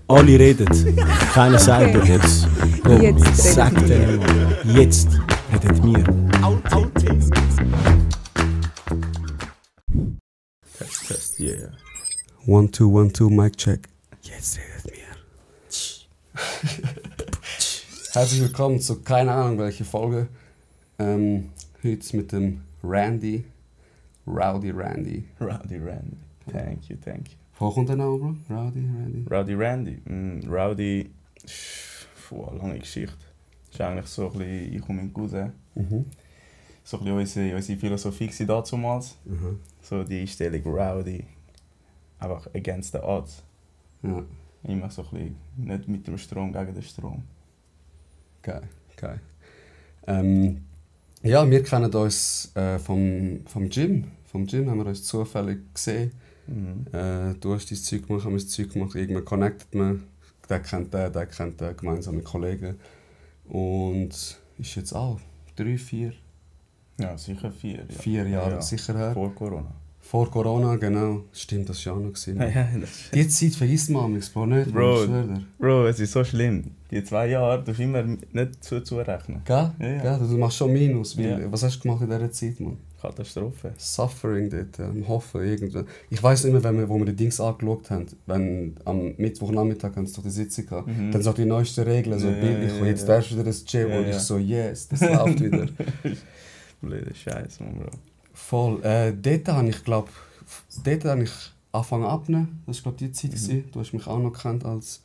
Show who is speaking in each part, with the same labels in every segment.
Speaker 1: Alle reden, keiner sagt doch jetzt. Komm,
Speaker 2: Jetzt
Speaker 1: sag
Speaker 2: redet
Speaker 1: denen mal. Jetzt redet wir.
Speaker 3: Test, yeah.
Speaker 1: 1, 2, 1, 2, Mic check. Jetzt redet wir. Herzlich willkommen zu keine Ahnung welche Folge. Heute mit dem Randy. Rowdy Randy.
Speaker 3: Rowdy Randy. Thank you.
Speaker 1: Wo kommt der Name, Bro? Randy?
Speaker 3: Rowdy Randy. Rowdy, lange Geschichte. Ist eigentlich so ein bisschen, ich und mein Cousin. So ein bisschen unsere Philosophie war damals. So die Einstellung Rowdy. Einfach against the odds.
Speaker 1: Ja.
Speaker 3: Immer so ein bisschen nicht mit dem Strom gegen den Strom.
Speaker 1: Geil. Ja, wir kennen uns vom Gym. Vom Gym haben wir uns zufällig gesehen. Du hast dein Zeug gemacht, haben wir das Zeug gemacht. Irgendwann connectet man. Der kennt den, gemeinsame Kollegen. Und ist jetzt auch 3, 4...
Speaker 3: Ja, sicher 4. Ja.
Speaker 1: 4 Jahre sicher her.
Speaker 3: Vor Corona.
Speaker 1: Vor Corona, genau. Stimmt, das war ja auch noch gewesen.
Speaker 3: Ja,
Speaker 1: Die Zeit vergisst man nichts, Bro, nicht?
Speaker 3: Bro.
Speaker 1: Ich schwöre dir.
Speaker 3: Bro, es ist so schlimm. Die 2 Jahre darfst du immer nicht zurechnen.
Speaker 1: Gell?
Speaker 3: Ja.
Speaker 1: Gell? Du machst schon Minus. Weil,
Speaker 3: Ja.
Speaker 1: Was hast du gemacht in dieser Zeit, Mann?
Speaker 3: Katastrophe.
Speaker 1: Suffering dort, am Hoffen irgendwann. Ich weiss nicht mehr, wo wir die Dings angeschaut haben. Wenn am Mittwochnachmittag haben sie doch die Sitzung gehabt. Dann so die neuesten Regeln, so
Speaker 3: Ja,
Speaker 1: bildlich.
Speaker 3: ja,
Speaker 1: Und jetzt
Speaker 3: ja.
Speaker 1: darfst du wieder ins Gym.
Speaker 3: Ja,
Speaker 1: Und ich
Speaker 3: ja.
Speaker 1: so, yes, das läuft wieder.
Speaker 3: Blöde Scheiße, Mann, Bro.
Speaker 1: Voll. Dort habe ich, glaube angefangen abnehmen. Das war, glaube die Zeit. gewesen. Du hast mich auch noch gekannt als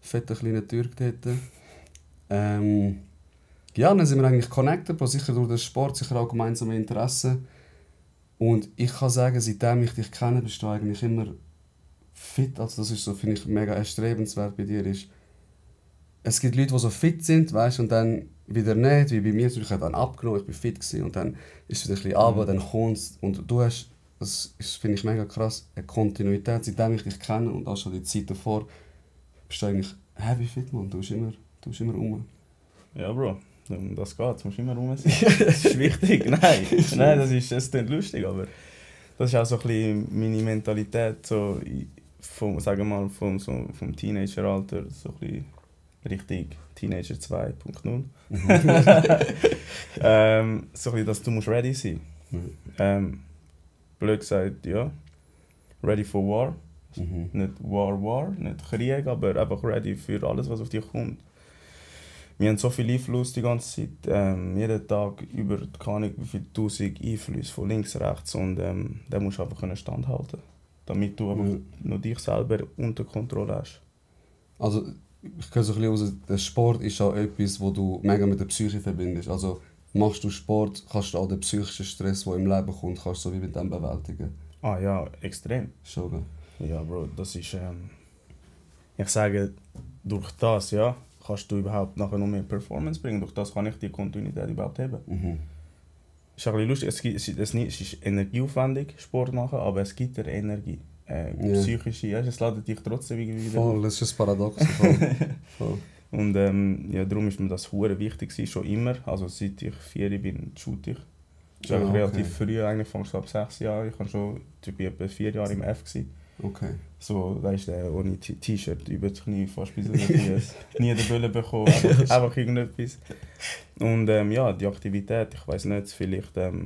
Speaker 1: fetter kleiner Türk dort. Ja, dann sind wir eigentlich connected, Bro. Sicher durch den Sport, sicher auch gemeinsame Interessen. Und ich kann sagen, seitdem ich dich kenne, bist du eigentlich immer fit. Also das ist so, finde ich, mega erstrebenswert bei dir. Ist, es gibt Leute, die so fit sind, weißt, und dann wieder nicht, wie bei mir. Ich habe dann abgenommen, ich war fit gewesen, und dann ist es wieder ein bisschen runter, dann kommst und du hast, das ist, finde ich, mega krass, eine Kontinuität. Seitdem ich dich kenne und auch schon die Zeit davor, bist du eigentlich heavy fit, man. Du bist immer rum.
Speaker 3: Ja, Bro. Um das geht, du musst immer rum sein. Das ist wichtig. Nein, das klingt lustig, aber das ist auch so ein bisschen meine Mentalität, so vom Teenageralter, so ein bisschen Richtung Teenager 2.0. So ein bisschen, dass du musst ready sein musst. Blöd gesagt, ja. Ready for war. Nicht war, nicht Krieg, aber einfach ready für alles, was auf dich kommt. Wir haben so viel Einfluss die ganze Zeit, jeden Tag über keine Ahnung wie viele 1000 Einflüsse von links, rechts, und da musst du einfach standhalten, damit du einfach nur dich selber unter Kontrolle hast.
Speaker 1: Also, ich höre so ein bisschen raus, der Sport ist auch etwas, wo du mega mit der Psyche verbindest. Also, machst du Sport, kannst du auch den psychischen Stress, der im Leben kommt, kannst du so wie mit dem bewältigen.
Speaker 3: Ah ja, extrem.
Speaker 1: Schon, gell?
Speaker 3: Ja, Bro, das ist, ich sage, durch das, ja, kannst du überhaupt nachher noch mehr Performance bringen. Durch das kann ich die Kontinuität überhaupt haben. Ist ein bisschen lustig, es ist energieaufwendig, Sport machen, aber es gibt dir Energie. Psychische, ja, es ladet dich trotzdem irgendwie wieder.
Speaker 1: Voll, das ist ein Paradox. Voll.
Speaker 3: Und ja, darum ist mir das hure wichtig gewesen, schon immer. Also seit ich 4 bin, shoot ich. Das ist eigentlich relativ früh, eigentlich fangst du ab 6 Jahren. Ich war schon etwa 4 Jahre im F gewesen.
Speaker 1: Okay.
Speaker 3: So, da ist der ohne T-Shirt über die Knie, fast bis nie den Böllen bekommen, einfach irgendetwas. Und ja, die Aktivität, ich weiss nicht, vielleicht, aber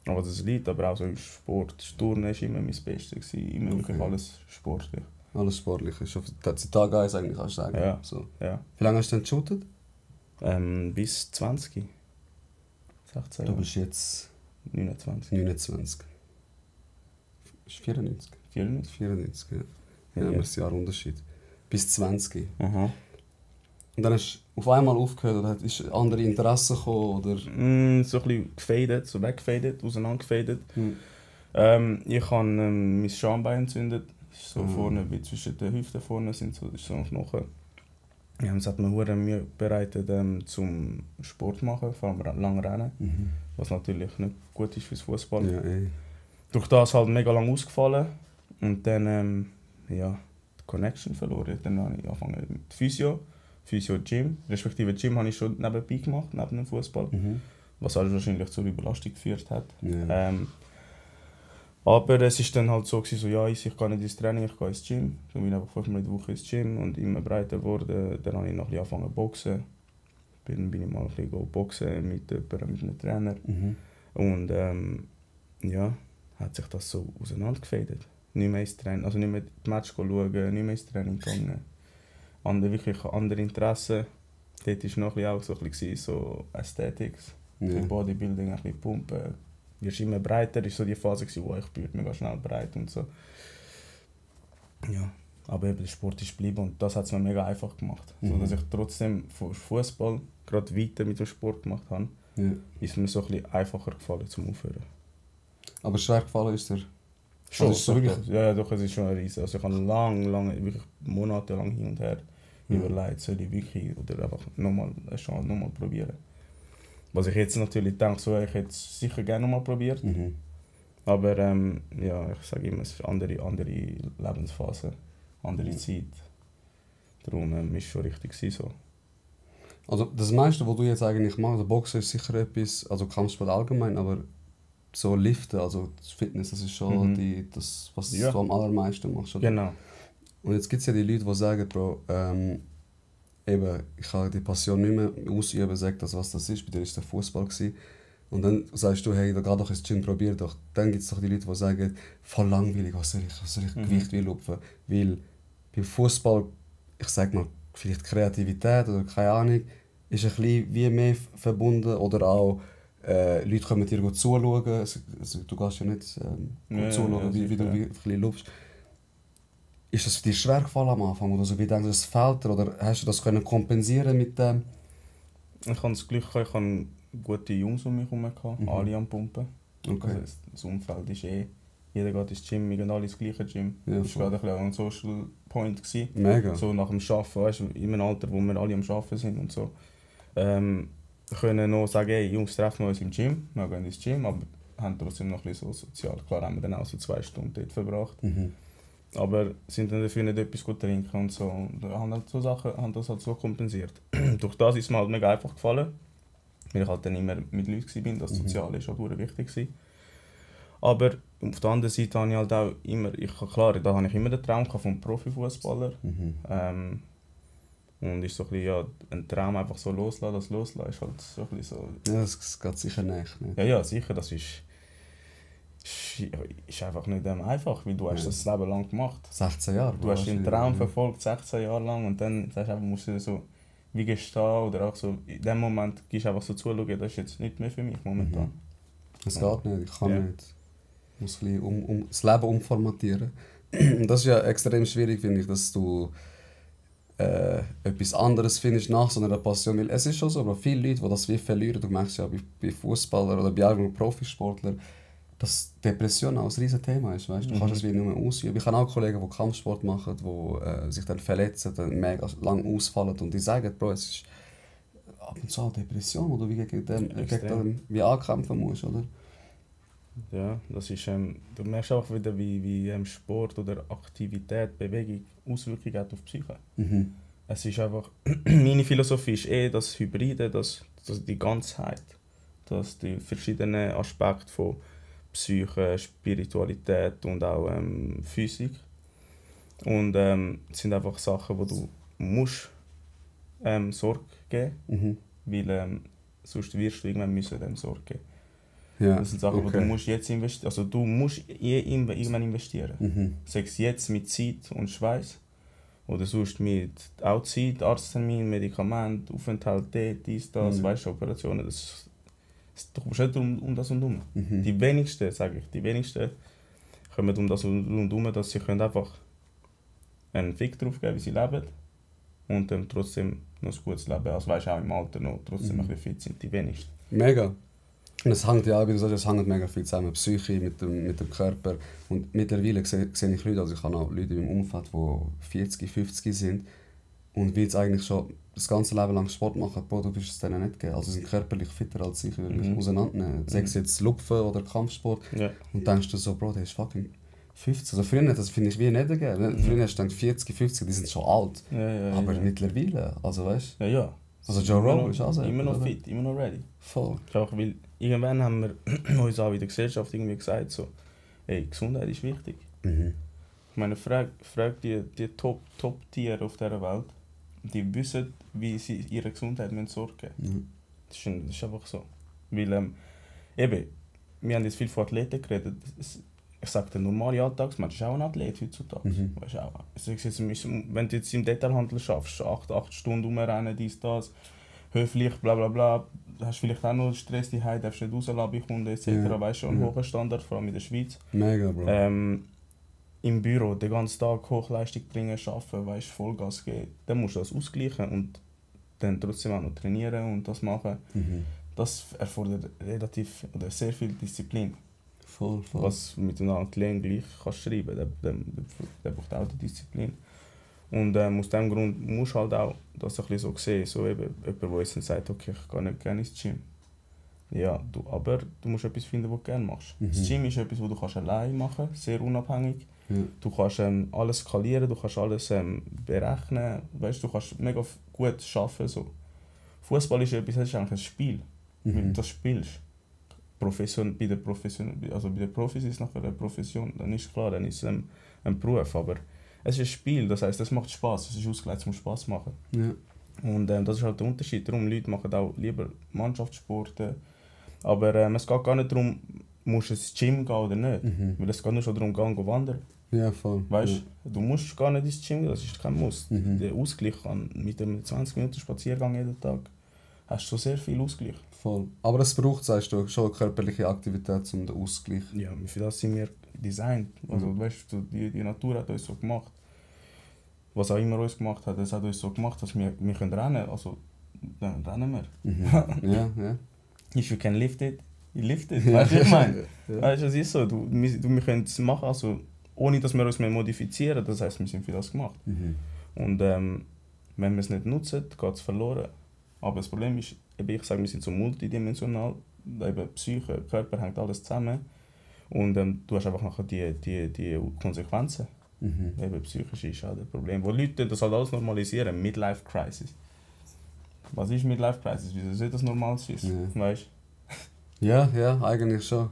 Speaker 3: das liegt, aber auch so im Sport. Das Turnen war immer mein Bestes gewesen, immer wirklich alles sportlich.
Speaker 1: Alles sportlich ist. Seit Tag 1 eigentlich, kannst du sagen.
Speaker 3: Ja.
Speaker 1: So.
Speaker 3: Ja.
Speaker 1: Wie lange hast du denn geshootet?
Speaker 3: Bis 20. 16
Speaker 1: Du
Speaker 3: Jahre.
Speaker 1: bist jetzt
Speaker 3: 29.
Speaker 1: 29. Ist 94?
Speaker 3: 94.
Speaker 1: 94, ja.
Speaker 3: Ja,
Speaker 1: Ja,
Speaker 3: ja.
Speaker 1: das ist ein Jahr Unterschied. Bis 20.
Speaker 3: Aha.
Speaker 1: Und dann hast du auf einmal aufgehört oder ist andere Interesse gekommen? Oder?
Speaker 3: So ein bisschen gefadet, so weggefadet, auseinandergefadet. Ich habe mein Schambein entzündet. So vorne, wie zwischen den Hüften vorne sind so ein Knochen. Ja, das hat mir hure Mühe bereitet, zum Sport machen, vor allem lang rennen. Was natürlich nicht gut ist fürs Fußball.
Speaker 1: Ja, ey.
Speaker 3: Durch das halt mega lang ausgefallen. Und dann ja, die Connection verloren. Dann habe ich angefangen mit Physio, Gym. Respektive Gym habe ich schon nebenbei gemacht, neben dem Fußball. Was also wahrscheinlich zur Überlastung geführt hat.
Speaker 1: Ja.
Speaker 3: Aber es war dann halt so, gewesen, so ja, ich gehe nicht ins Training, ich gehe ins Gym. Ich bin einfach 5-mal in der Woche ins Gym und immer breiter geworden. Dann habe ich noch ein bisschen angefangen zu boxen. Dann bin ich mal ein bisschen boxen mit einem Trainer.
Speaker 1: Mhm.
Speaker 3: Und ja, hat sich das so auseinandergefädelt. Nicht mehr ins Training, also nicht mehr die Match schauen, nicht mehr ins Training gegangen. Wirklich andere Interessen. Dort war noch ein bisschen auch so, ein bisschen so Aesthetics,
Speaker 1: Ja.
Speaker 3: Bodybuilding, ein bisschen Pumpen. Wirst immer breiter, das war so die Phase, wo ich bin mega schnell breit und so. Ja, aber eben der Sport ist geblieben und das hat es mir mega einfach gemacht.
Speaker 1: Mhm.
Speaker 3: So, dass ich trotzdem Fußball gerade weiter mit dem Sport gemacht habe,
Speaker 1: Ja.
Speaker 3: ist mir so ein bisschen einfacher gefallen zum Aufhören.
Speaker 1: Aber schwer gefallen ist dir?
Speaker 3: Schon,
Speaker 1: Also ist es wirklich-
Speaker 3: ja, doch, es ist schon ein Riesen. Also ich habe lange, wirklich monatelang hin und her überlegt, soll ich wirklich oder einfach nochmal probieren. Was ich jetzt natürlich denke, so, ich hätte es sicher gerne nochmal probiert.
Speaker 1: Mhm.
Speaker 3: Aber ja, ich sage immer, es ist eine andere Lebensphase, andere Zeit. Darum war es schon richtig so.
Speaker 1: Also das meiste, was du jetzt eigentlich machst, also Boxen ist sicher etwas, also Kampfsport allgemein, aber so Liften, also das Fitness, das ist schon das, was
Speaker 3: Ja.
Speaker 1: du am allermeisten machst. Oder?
Speaker 3: Genau.
Speaker 1: Und jetzt gibt es ja die Leute, die sagen, Bro, eben, ich kann die Passion nicht mehr ausüben, sag das, was das ist. Bei dir war es der Fußball. Und dann sagst du, hey, da geh doch ins Gym, probier doch. Dann gibt es doch die Leute, die sagen, voll langweilig, was soll ich Gewicht will lupfen. Weil beim Fußball, ich sag mal, vielleicht Kreativität oder keine Ahnung, ist ein bisschen wie mehr verbunden. Oder auch Leute kommen dir gut zuschauen. Also, du gehst ja nicht gut zuschauen, wie du ein bisschen lupfst. Ist das für dich schwer gefallen am Anfang? Oder so, wie denkst du, es fehlt dir? Oder hast du das können kompensieren mit dem?
Speaker 3: Ich hatte das Glück, ich hatte gute Jungs um mich herum, alle am Pumpen.
Speaker 1: Okay.
Speaker 3: Also das Umfeld ist jeder geht ins Gym, wir gehen alle ins gleiche Gym.
Speaker 1: Ja,
Speaker 3: Das war gerade ein Social Point gewesen.
Speaker 1: Mega.
Speaker 3: So nach dem Arbeiten, weißt du, in einem Alter, wo wir alle am Arbeiten sind und so. Können noch sagen, hey Jungs, treffen wir uns im Gym. Wir gehen ins Gym, aber haben trotzdem noch ein bisschen so sozial. Klar haben wir dann auch so 2 Stunden dort verbracht.
Speaker 1: Mhm.
Speaker 3: Aber sind dann dafür nicht etwas gut trinken und so. Und haben halt so Sachen, haben das halt so kompensiert. Durch das ist mir halt mega einfach gefallen. Weil ich halt dann immer mit Leuten war, das Soziale ist halt wichtig gewesen. Aber auf der anderen Seite habe ich halt auch immer, klar, da habe ich immer den Traum vom Profifußballer.
Speaker 1: Mhm.
Speaker 3: Und ist so ein bisschen, ja, ein Traum einfach so loslassen, das Loslassen ist halt so ein bisschen so...
Speaker 1: Ja, das geht sicher nicht.
Speaker 3: Ja, sicher, das ist einfach nicht einfach, weil du hast das Leben lang gemacht.
Speaker 1: 16 Jahre.
Speaker 3: Du hast deinen Traum verfolgt, 16 Jahre lang, und dann sagst du einfach, musst du so wie gestehen oder auch so, in dem Moment gehst du einfach so zuschauen, das ist jetzt nicht mehr für mich momentan.
Speaker 1: Es geht nicht, ich kann
Speaker 3: Ja.
Speaker 1: nicht. Ich muss ein bisschen das Leben umformatieren. Und das ist ja extrem schwierig, finde ich, dass du etwas anderes findest nach so einer Passion. Weil es ist schon so, aber viele Leute, die das wie verlieren, du merkst ja bei Fußballern oder bei allgemeinen Profisportlern, dass Depression auch ein riesen Thema ist. Weißt? Du kannst es wie nur mehr ausüben. Ich habe auch Kollegen, die Kampfsport machen, die sich dann verletzen, dann mega lang ausfallen und die sagen, Bro, es ist ab und zu eine Depression, oder wie gegen dem wie ankämpfen musst, oder?
Speaker 3: Ja, das ist, du merkst auch wieder, wie Sport oder Aktivität, Bewegung Auswirkungen hat auf die Psyche.
Speaker 1: Mhm.
Speaker 3: Es ist einfach, meine Philosophie ist das Hybride, das die Ganzheit, dass die verschiedenen Aspekte von Psyche, Spiritualität und auch Physik. Und es sind einfach Sachen, wo du musst Sorge geben, weil sonst wirst du irgendwann müssen dem Sorge geben.
Speaker 1: Ja,
Speaker 3: Das sind Sachen, die du musst jetzt investieren. Also du musst irgendwann investieren. Sei es jetzt mit Zeit und Schweiß oder sonst mit auch Zeit, Arzttermin, Medikament, Aufenthalt, dies, das, weißt du, Operationen. Du kommst nicht um das und um. Die wenigsten, sage ich, die wenigsten kommen um das und um, dass sie können einfach einen Fick drauf geben, wie sie leben und dann trotzdem noch ein gutes Leben, also weißt du, auch im Alter noch trotzdem ein bisschen fit sind, die wenigsten.
Speaker 1: Mega. Und es hängt ja, wie du sagst, es hängt mega viel zusammen. Psyche mit dem Körper. Und mittlerweile sehe ich Leute, also ich habe auch Leute in meinem Umfeld, die 40, 50 sind und wie jetzt eigentlich schon das ganze Leben lang Sport machen, Bro, du bist es denen nicht gegeben. Also sie sind körperlich fitter als ich, würde ich auseinandernehmen. Sei es jetzt Lupfen oder Kampfsport.
Speaker 3: Ja.
Speaker 1: Und denkst du so, Bro, der ist fucking 50. Also früher, das finde ich wie nicht gegeben. Früher hast du gedacht, 40, 50, die sind schon alt. Aber mittlerweile, also weißt du.
Speaker 3: Ja.
Speaker 1: Also Joe Rogan ist auch so.
Speaker 3: Immer noch
Speaker 1: oder?
Speaker 3: fit, immer noch ready.
Speaker 1: Voll.
Speaker 3: Einfach, weil irgendwann haben wir uns auch in der Gesellschaft irgendwie gesagt, so, Hey, Gesundheit ist wichtig.
Speaker 1: Mhm.
Speaker 3: Ich meine, frag die Top-Tiere auf dieser Welt, die wissen, wie sie ihre Gesundheit sorgen müssen.
Speaker 1: Mhm.
Speaker 3: Das ist einfach so. Weil, eben, wir haben jetzt viel von Athleten geredet. Ich sage, der normale Alltagsmensch ist auch ein Athlet heutzutage.
Speaker 1: Mhm.
Speaker 3: Weißt du auch. Ich sage jetzt, wenn du jetzt im Detailhandel schaffst, 8 Stunden rumrennen, dies, das, höflich, bla bla bla, hast vielleicht auch noch Stress, die Hause, darfst nicht rauslassen bei Kunden etc.
Speaker 1: Ja.
Speaker 3: Weißt du, ein hoher Standard, vor allem in der Schweiz.
Speaker 1: Mega, Bro.
Speaker 3: Im Büro den ganzen Tag Hochleistung bringen, arbeiten, weißt, Vollgas geben, dann musst du das ausgleichen und dann trotzdem auch noch trainieren und das machen.
Speaker 1: Mhm.
Speaker 3: Das erfordert relativ oder sehr viel Disziplin.
Speaker 1: Voll.
Speaker 3: Was mit einem Athleten gleich kannst schreiben, der braucht auch die Disziplin. Und aus diesem Grund musst du halt auch das ein bisschen so sehen, so eben jemand, der jetzt sagt, okay, ich gehe nicht gerne ins Gym. Ja, aber du musst etwas finden, was du gerne machst.
Speaker 1: Mhm.
Speaker 3: Das Gym ist etwas, was du alleine machen kannst, sehr unabhängig.
Speaker 1: Ja.
Speaker 3: Du kannst alles skalieren, du kannst alles berechnen, weißt, du kannst mega gut arbeiten. So. Fußball ist etwas, das ist eigentlich ein Spiel.
Speaker 1: Mhm.
Speaker 3: Wenn du das spielst, bei den Profis ist es nachher eine Profession, dann ist klar, dann ist es ein Beruf, aber es ist ein Spiel, das heisst, es macht Spaß, es ist ausgelegt, es muss Spaß machen.
Speaker 1: Ja.
Speaker 3: Und das ist halt der Unterschied, darum Leute machen auch lieber Mannschaftssport, aber es geht gar nicht darum, musst du ins Gym gehen oder nicht,
Speaker 1: Mhm.
Speaker 3: weil es geht nur schon darum, gehen und wandern.
Speaker 1: Ja, voll.
Speaker 3: Weißt,
Speaker 1: Ja.
Speaker 3: du musst gar nicht ins Gym gehen, das ist kein Muss.
Speaker 1: Mhm.
Speaker 3: Der Ausgleich mit einem 20 Minuten Spaziergang jeden Tag hast du sehr viel Ausgleich.
Speaker 1: Voll. Aber es braucht, sagst du, schon körperliche Aktivität zum Ausgleich.
Speaker 3: Ja, für das sind wir designt. Also, weißt du, die Natur hat uns so gemacht. Was auch immer uns gemacht hat, es hat uns so gemacht, dass wir können rennen. Also, dann rennen wir.
Speaker 1: Mhm. Ja.
Speaker 3: If you can lift it, you lift it. Weißt du, was ich meine?
Speaker 1: Ja.
Speaker 3: Weißt du, es ist so. Wir können es machen, also, ohne dass wir uns mehr modifizieren. Das heisst, wir sind für das gemacht.
Speaker 1: Mhm.
Speaker 3: Und wenn wir es nicht nutzen, geht es verloren. Aber das Problem ist, ich sage, wir sind so multidimensional. Eben Psyche, Körper hängt alles zusammen. Und du hast einfach nachher die Konsequenzen.
Speaker 1: Mhm.
Speaker 3: Eben psychisch ist auch das Problem. Wo Leute das halt alles normalisieren. Midlife Crisis. Was ist Midlife Crisis? Wieso soll das normal sein?
Speaker 1: Ja.
Speaker 3: Weißt
Speaker 1: Ja, eigentlich schon.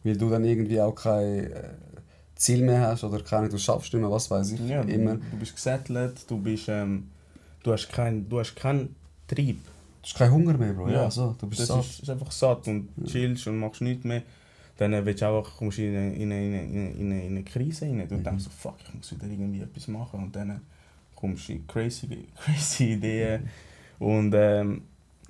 Speaker 1: Weil du dann irgendwie auch kein Ziel mehr hast oder du schaffst nicht mehr, was weiß ich.
Speaker 3: du? Ja,
Speaker 1: Immer.
Speaker 3: du bist gesettelt, du hast keinen Trieb.
Speaker 1: Du hast keinen Hunger mehr, Bro.
Speaker 3: Ja.
Speaker 1: Ja, so. Du bist
Speaker 3: Das
Speaker 1: satt.
Speaker 3: ist einfach satt und chillst und machst nichts mehr. Dann kommst du in eine Krise rein. Du denkst so, fuck, ich muss wieder irgendwie etwas machen. Und dann kommst du in crazy Ideen. Und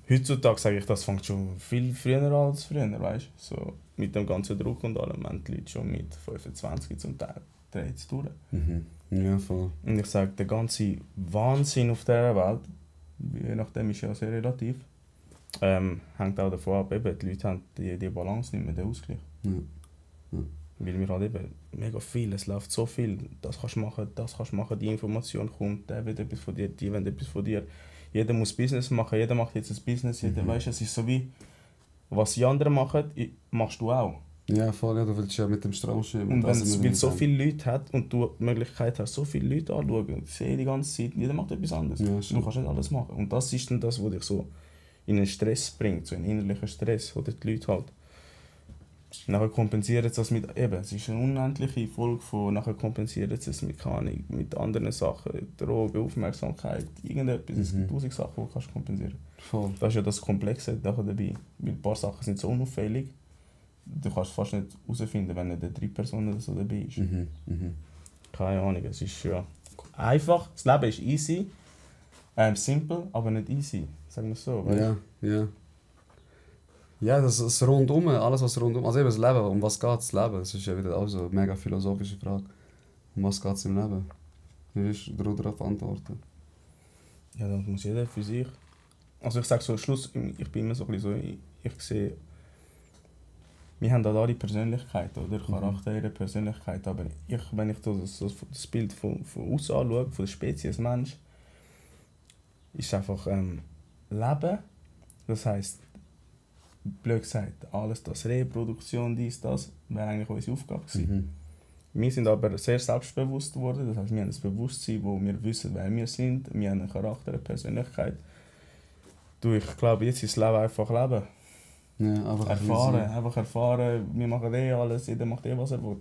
Speaker 3: heutzutage sage ich, das fängt schon viel früher als früher, weißt du? So, mit dem ganzen Druck und allem haben die Leute schon mit 25 zum Teil dreht es durch.
Speaker 1: Mhm. Ja, voll.
Speaker 3: Und ich sage, der ganze Wahnsinn auf dieser Welt, je nachdem ist ja sehr relativ, hängt auch davon ab, eben, die Leute haben die Balance nicht mehr, den Ausgleich.
Speaker 1: Ja.
Speaker 3: Weil wir halt eben mega viel, es läuft so viel, das kannst du machen, die Information kommt, der will etwas von dir, die wollen etwas von dir. Jeder muss Business machen, jeder macht jetzt ein Business, jeder weißt, es ist so wie, was die anderen machen, machst du auch.
Speaker 1: Ja, voll, ja, du willst ja mit dem Strom schwimmen.
Speaker 3: Und
Speaker 1: das
Speaker 3: wenn es
Speaker 1: immer
Speaker 3: weil
Speaker 1: wieder
Speaker 3: so
Speaker 1: sagen.
Speaker 3: viele Leute hat und du die Möglichkeit hast, so viele Leute anzuschauen, sehe die ganze Zeit, jeder macht etwas anderes.
Speaker 1: Ja,
Speaker 3: Du
Speaker 1: stimmt.
Speaker 3: kannst nicht alles machen. Und das ist dann das, was dich so in einen Stress bringt, so einen innerlichen Stress, oder die Leute halt. Nachher kompensieren sie das mit, eben, es ist eine unendliche Folge von, nachher kompensieren sie es mit, keine Ahnung, mit anderen Sachen, Drogen, Aufmerksamkeit, irgendetwas, es gibt 1000 Sachen, die du kannst kompensieren.
Speaker 1: Voll.
Speaker 3: Das ist ja das Komplexe nachher dabei, weil ein paar Sachen sind so unauffällig, du kannst fast nicht herausfinden, wenn nicht eine 3-Person so dabei ist.
Speaker 1: Mhm. Mhm.
Speaker 3: Keine Ahnung, es ist ja einfach, das Leben ist easy, simpel, aber nicht easy, sagen wir es so. Weißt?
Speaker 1: Ja. Ja, das Rundum, alles was rundum, also eben das Leben, um was geht das Leben? Das ist ja wieder auch so eine mega philosophische Frage. Um was geht es im Leben? Wie willst du darauf antworten?
Speaker 3: Ja, das muss jeder für sich. Also ich sage so, Schluss, ich bin immer so ein bisschen so, ich sehe, wir haben da alle Persönlichkeit, oder? Charaktere, Persönlichkeit, aber wenn ich das Bild von außen anschaue, von der Spezies Mensch, ist einfach Leben, das heisst, blöd gesagt, alles das, Reproduktion, dies, das, wäre eigentlich unsere Aufgabe gewesen. Wir sind aber sehr selbstbewusst geworden, das heißt, wir haben ein Bewusstsein, wo wir wissen, wer wir sind, wir haben einen Charakter, eine Persönlichkeit. Ich glaube, jetzt ist das Leben einfach Leben.
Speaker 1: Ja, einfach
Speaker 3: Einfach erfahren, wir machen alles, jeder macht was er will.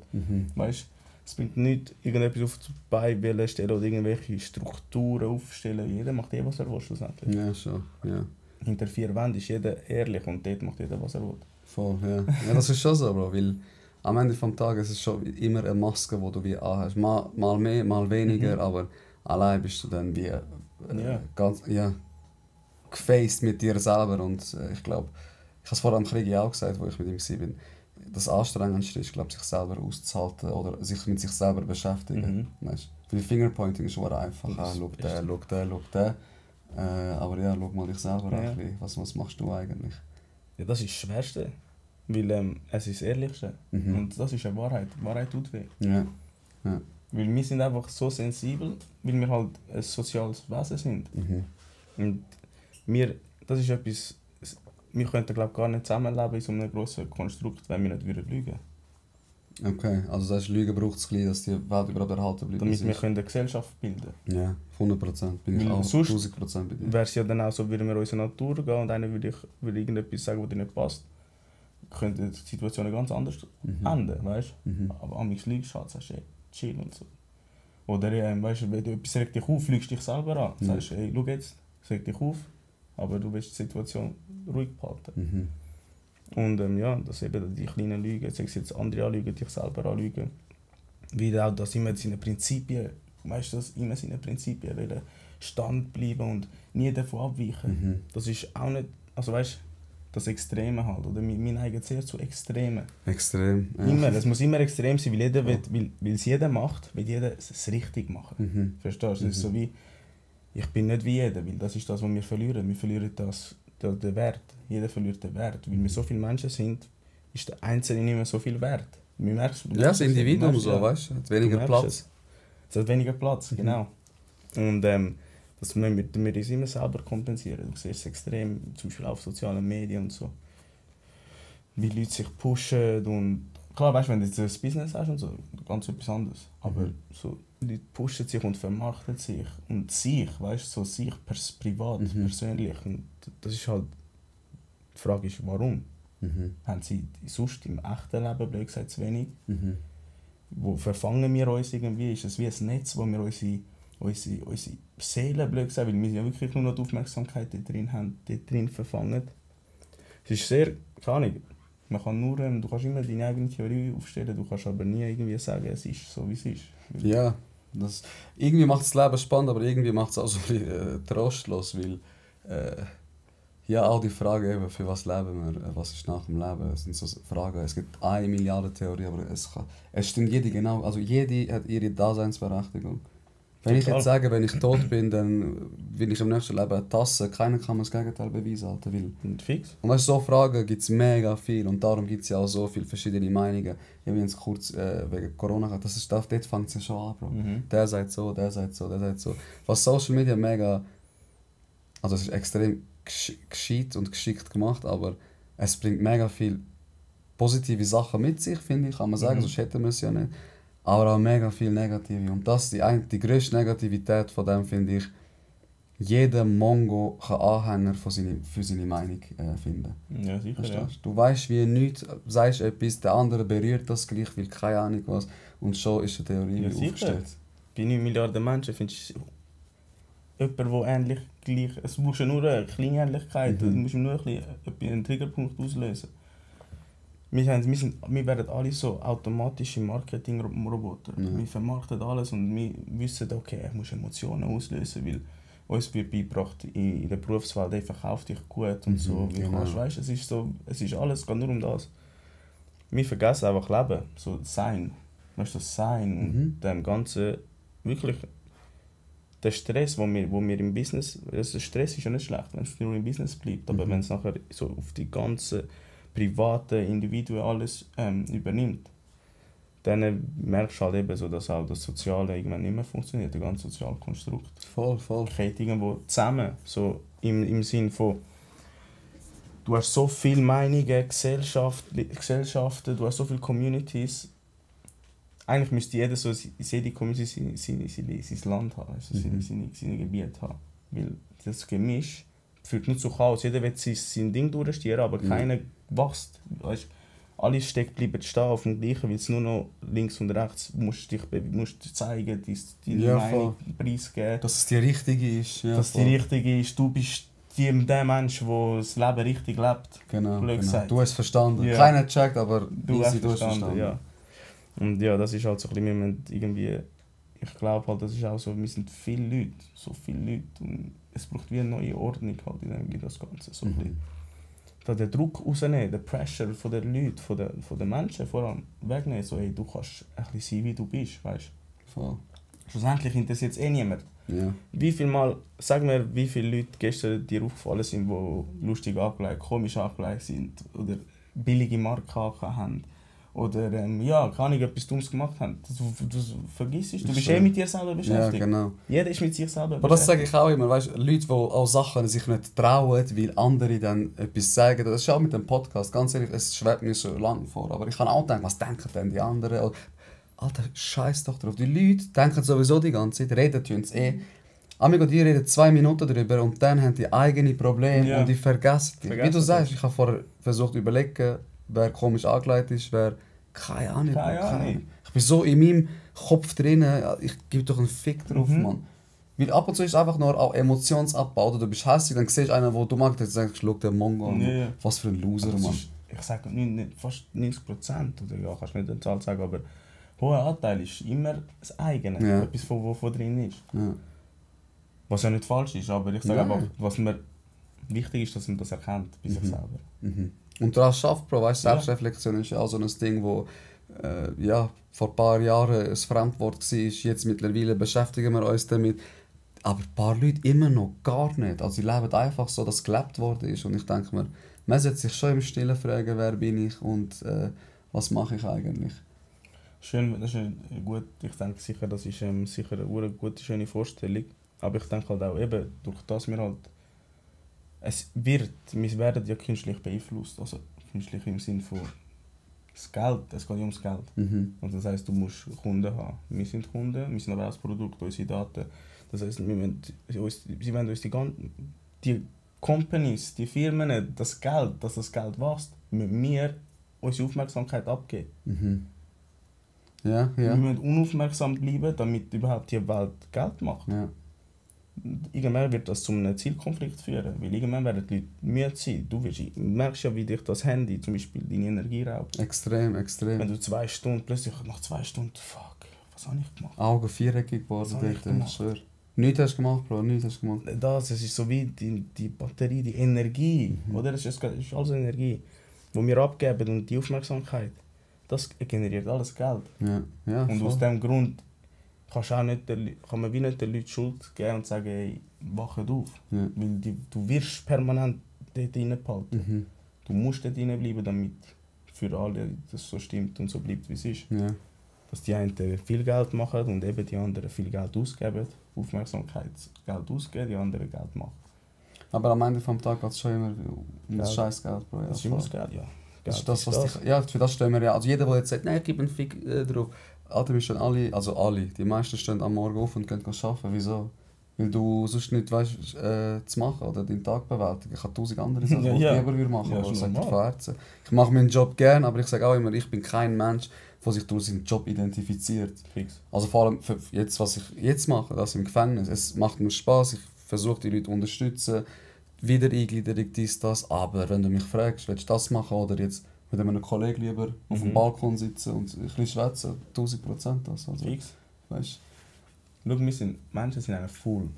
Speaker 3: Weißt, es bringt nicht irgendetwas auf die Beine stellen oder irgendwelche Strukturen aufstellen. Jeder macht was er will schlussendlich.
Speaker 1: Ja, schon. Ja.
Speaker 3: Hinter 4 Wänden ist jeder ehrlich und dort macht jeder was er will.
Speaker 1: Voll, ja. Ja, das ist schon so, Bro, weil am Ende des Tages ist es schon immer eine Maske, die du wie anhast. Mal mehr, mal weniger, aber allein bist du dann wie ganz, gefaced mit dir selber und ich glaube, ich habe es vor dem Krieg auch gesagt, wo ich mit ihm war, das Anstrengendste ist, glaube ich, sich selber auszuhalten oder sich mit sich selber beschäftigen. Weißt? Weil Fingerpointing ist schon einfach, schau den. Aber ja, schau mal dich selber an, was machst du eigentlich?
Speaker 3: Ja, das ist das Schwerste, weil es ist das Ehrlichste und das ist eine Wahrheit. Wahrheit tut weh.
Speaker 1: Ja. Ja.
Speaker 3: Weil wir sind einfach so sensibel, weil wir halt ein soziales Wesen sind. Und das ist etwas, wir könnten glaube gar nicht zusammenleben in so einem grossen Konstrukt, wenn wir nicht lügen würden.
Speaker 1: Okay, also das heißt, Lügen braucht es ein, dass die Welt überhaupt erhalten bleibt.
Speaker 3: Damit wir eine Gesellschaft bilden können.
Speaker 1: Ja, 100%. Bin ich auch 1000% bei dir.
Speaker 3: Wäre es ja dann auch so, würden wir in unsere Natur gehen und einer würde irgendetwas sagen, was dir nicht passt, könnte die Situation ganz anders enden, weißt du? Aber am Ende lügst du halt, sagst du, hey, chill und so. Oder weißt du, wenn du etwas regt dich auf, lügst dich selber an. Sagst, hey, schau jetzt, es regt dich auf, aber du willst die Situation ruhig behalten. Und dass eben die kleinen Lügen, sei es jetzt andere anlügen, dich selber anlügen. Wie auch, dass immer seine Prinzipien, weißt du, dass immer seine Prinzipien wollen stand bleiben und nie davon abweichen. Das ist auch nicht, also weißt du, das Extreme halt, oder wir neigen sehr zu Extremen.
Speaker 1: Extrem, ja.
Speaker 3: Immer, es muss immer extrem sein, weil jeder weil es jeder macht, will jeder es richtig machen. Verstehst du? Es ist so wie, ich bin nicht wie jeder, weil das ist das, was wir verlieren. Wir verlieren den Wert. Jeder verliert den Wert. Weil wir so viele Menschen sind, ist der Einzelne nicht mehr so viel wert. Wir merken,
Speaker 1: ja, das Individuum so, weißt du, hat weniger Platz.
Speaker 3: Es hat weniger Platz, genau. Und das müssen wir uns immer selber kompensieren. Du siehst es extrem, zum Beispiel auf sozialen Medien und so. Wie Leute sich pushen und klar, weißt du, wenn du jetzt ein Business hast und so, ganz etwas anderes. Aber so, Leute pushen sich und vermarkten sich und weißt du, so sich privat, persönlich. Und das ist halt, die Frage ist, warum? Haben sie sonst im echten Leben, blöd gesagt, zu wenig? Wo verfangen wir uns irgendwie? Ist es wie ein Netz, wo wir unsere Seele, blöd gesagt, weil wir ja wirklich nur noch die Aufmerksamkeit dort drin verfangen. Es ist sehr, keine Ahnung, man kann nur, du kannst immer deine eigene Theorie aufstellen, du kannst aber nie irgendwie sagen, es ist so, wie es ist.
Speaker 1: Ja, irgendwie macht das Leben spannend, aber irgendwie macht es auch so ein bisschen trostlos, weil ja, all die Fragen eben, für was leben wir, was ist nach dem Leben, das sind so Fragen. Es gibt 1 Milliarde Theorien, aber es stimmt jede genau, also jede hat ihre Daseinsberechtigung. Wenn ich jetzt sage, wenn ich tot bin, dann will ich im nächsten Leben eine Tasse, keiner kann mir das Gegenteil beweisen, Alter, weil...
Speaker 3: Und fix.
Speaker 1: Und weißt du, so Fragen gibt es mega viel und darum gibt es ja auch so viele verschiedene Meinungen. Ich habe jetzt kurz wegen Corona gehabt, dort fängt es ja schon an, Bro. Der sagt so, der sagt so, der sagt so. Was Social Media mega... Also es ist extrem gescheit und geschickt gemacht, aber es bringt mega viel positive Sachen mit sich, finde ich, kann man sagen, sonst hätten wir es ja nicht. Aber auch mega viel Negative. Und das die grösste Negativität von dem, finde ich, jeder Mongo kann Anhänger für seine Meinung finden.
Speaker 3: Ja, sicher, ja.
Speaker 1: Du weißt wie nichts, sagst etwas, der andere berührt das gleich, will keine Ahnung was. Und schon ist eine Theorie aufgestellt.
Speaker 3: Bei 9 Milliarden Menschen findest du jemanden, der ähnlich gleich... Es muss ja nur eine kleine Ähnlichkeit, du musst nur einen Triggerpunkt auslösen. Wir werden alle so automatische Marketing-Roboter. Wir vermarkten alles und wir wissen, okay, ich muss Emotionen auslösen, weil uns wird beigebracht in der Berufswelt, hey, verkauf dich gut und so. Weißt, es ist alles, es geht nur um das. Wir vergessen einfach Leben, so Sein. Weißt du, das Sein und dem Ganzen, wirklich, der Stress, wo wir im Business, also der Stress ist ja nicht schlecht, wenn es nur im Business bleibt, aber wenn es nachher so auf die ganze private Individuen alles übernimmt, dann merkst du halt eben so, dass auch das Soziale irgendwann nicht mehr funktioniert, das ganze soziale Konstrukt.
Speaker 1: Voll.
Speaker 3: Geht irgendwo zusammen, so im Sinn von, du hast so viele Meinungen, Gesellschaften, du hast so viele Communities. Eigentlich müsste jede Community sein Land haben, also seine Gebiete haben. Weil das Gemisch führt nur zu Chaos. Jeder will sein Ding durchstieren, aber keiner wächst. Weißt, alle Stecke bleiben stehen auf dem Gleichen, weil es nur noch links und rechts musst dich zeigen, deine Meinung preisgeben.
Speaker 1: Dass es die richtige ist. Ja,
Speaker 3: dass die richtige ist. Du bist der Mensch, der das Leben richtig lebt.
Speaker 1: Genau.
Speaker 3: Gesagt.
Speaker 1: Du hast es verstanden.
Speaker 3: Ja.
Speaker 1: Keiner checkt, aber
Speaker 3: du hast verstanden. Ja. Und ja, das ist halt so ein bisschen, irgendwie, ich glaube halt, das ist auch so, wir sind viele Leute und es braucht wie eine neue Ordnung halt in das Ganze. So da den Druck rausnehmen, den Pressure von den Leuten, von den Menschen vor allem wegnehmen, so hey, du kannst ein bisschen sein, wie du bist, weißt
Speaker 1: du.
Speaker 3: Schlussendlich interessiert es niemand.
Speaker 1: Ja.
Speaker 3: Sag mir, wie viele Leute gestern dir aufgefallen sind, die lustig angelegt, komisch angelegt sind oder billige Marken haben oder keine Ahnung, etwas Dummes gemacht haben. Du vergisst es, du bist mit dir selber beschäftigt.
Speaker 1: Ja, genau.
Speaker 3: Jeder ist mit sich selber beschäftigt.
Speaker 1: Aber das sage ich auch immer, weißt, Leute, die auch Sachen sich nicht trauen, weil andere dann etwas sagen. Das ist auch mit dem Podcast, ganz ehrlich, es schwebt mir so lange vor. Aber ich kann auch denken, was denken denn die anderen? Alter, scheiß doch drauf. Die Leute denken sowieso die ganze Zeit, reden tun es Amigo, die reden 2 Minuten darüber und dann haben die eigene Probleme und die vergessen dich. Wie du sagst, ich habe vorher versucht zu überlegen, wer komisch angelegt ist, wer... Keine Ahnung. Ich bin so in meinem Kopf drin, ich gebe doch einen Fick drauf, Mann. Weil ab und zu ist es einfach nur auch Emotionsabbau. Oder du bist hässlich, dann siehst du einen, den du magst, und sagst, schau den Mongo an. Ja. Was für ein Loser, Mann.
Speaker 3: Ich sage fast 90%, oder ja, kannst du nicht eine Zahl sagen, aber ein hoher Anteil ist immer das eigene, etwas, was drin ist. Ja. Was ja nicht falsch ist, aber ich sage einfach, was mir wichtig ist, dass man das erkennt bei sich selber.
Speaker 1: Und daran schafft, Bro, weißt, Selbstreflexion ist ja auch so ein Ding, wo vor ein paar Jahren ein Fremdwort war, jetzt mittlerweile beschäftigen wir uns damit. Aber ein paar Leute immer noch gar nicht. Also sie leben einfach so, dass gelebt worden ist. Und ich denke mir, man sollte sich schon im Stillen fragen, wer bin ich und was mache ich eigentlich.
Speaker 3: Schön, das ist gut. Ich denke sicher, das ist sicher eine gute, schöne Vorstellung. Aber ich denke halt auch eben, durch das wir halt wir werden ja künstlich beeinflusst, also künstlich im Sinne von das Geld, es geht ja ums Geld. Und das heisst, du musst Kunden haben. Wir sind Kunden, wir sind aber auch das Produkt, unsere Daten. Das heisst, sie wollen uns die Companies, die Firmen, das Geld, dass das Geld wächst, müssen wir unsere Aufmerksamkeit abgeben.
Speaker 1: Ja.
Speaker 3: Wir müssen unaufmerksam bleiben, damit überhaupt die Welt Geld macht.
Speaker 1: Ja.
Speaker 3: Irgendwann wird das zu einem Zielkonflikt führen, weil irgendwann werden die Leute müde sein. Du merkst ja, wie dich das Handy zum Beispiel deine Energie raubt.
Speaker 1: Extrem.
Speaker 3: Wenn du 2 Stunden, plötzlich nach 2 Stunden, fuck, was habe ich gemacht?
Speaker 1: Augen viereckig geworden, ich schwöre. Nichts hast du gemacht, Bro, nichts hast du gemacht.
Speaker 3: Es ist so wie die Batterie, die Energie, oder? Es ist also Energie, die wir abgeben und die Aufmerksamkeit, das generiert alles Geld.
Speaker 1: Ja,
Speaker 3: und aus diesem Grund kann man wie nicht den Leuten Schuld geben und sagen, hey, wachet auf.
Speaker 1: Ja.
Speaker 3: Weil du wirst permanent dort drin behalten. Du musst dort drin bleiben, damit für alle das so stimmt und so bleibt, wie es ist.
Speaker 1: Ja.
Speaker 3: Dass die einen viel Geld machen und eben die anderen viel Geld ausgeben, Aufmerksamkeit, Geld ausgeben, die anderen Geld machen.
Speaker 1: Aber am Ende des Tages geht es schon immer um das scheiß Geld, Bro.
Speaker 3: Das ist immer das Geld, ja.
Speaker 1: Das ist das, was für das stehen wir ja. Also jeder, der jetzt sagt, nein, ich gebe einen Fick drauf. Alter, wir stehen alle, die meisten stehen am Morgen auf und gehen arbeiten. Wieso? Weil du sonst nicht weißt, zu machen oder deinen Tag bewältigen. Ich habe 1000 andere Sachen, die ich lieber machen würde. Ich mache meinen Job gerne, aber ich sage auch immer, ich bin kein Mensch, der sich durch seinen Job identifiziert.
Speaker 3: Fix.
Speaker 1: Also vor allem für jetzt, was ich jetzt mache, das im Gefängnis. Es macht mir Spaß, ich versuche die Leute zu unterstützen, Wiedereingliederung, das. Aber wenn du mich fragst, willst du das machen oder jetzt mit einem Kollegen lieber auf dem Balkon sitzen und ein bisschen schwätzen, 1000% das. Also,
Speaker 3: fix.
Speaker 1: Weißt
Speaker 3: du? Schau, Menschen sind einfach faul.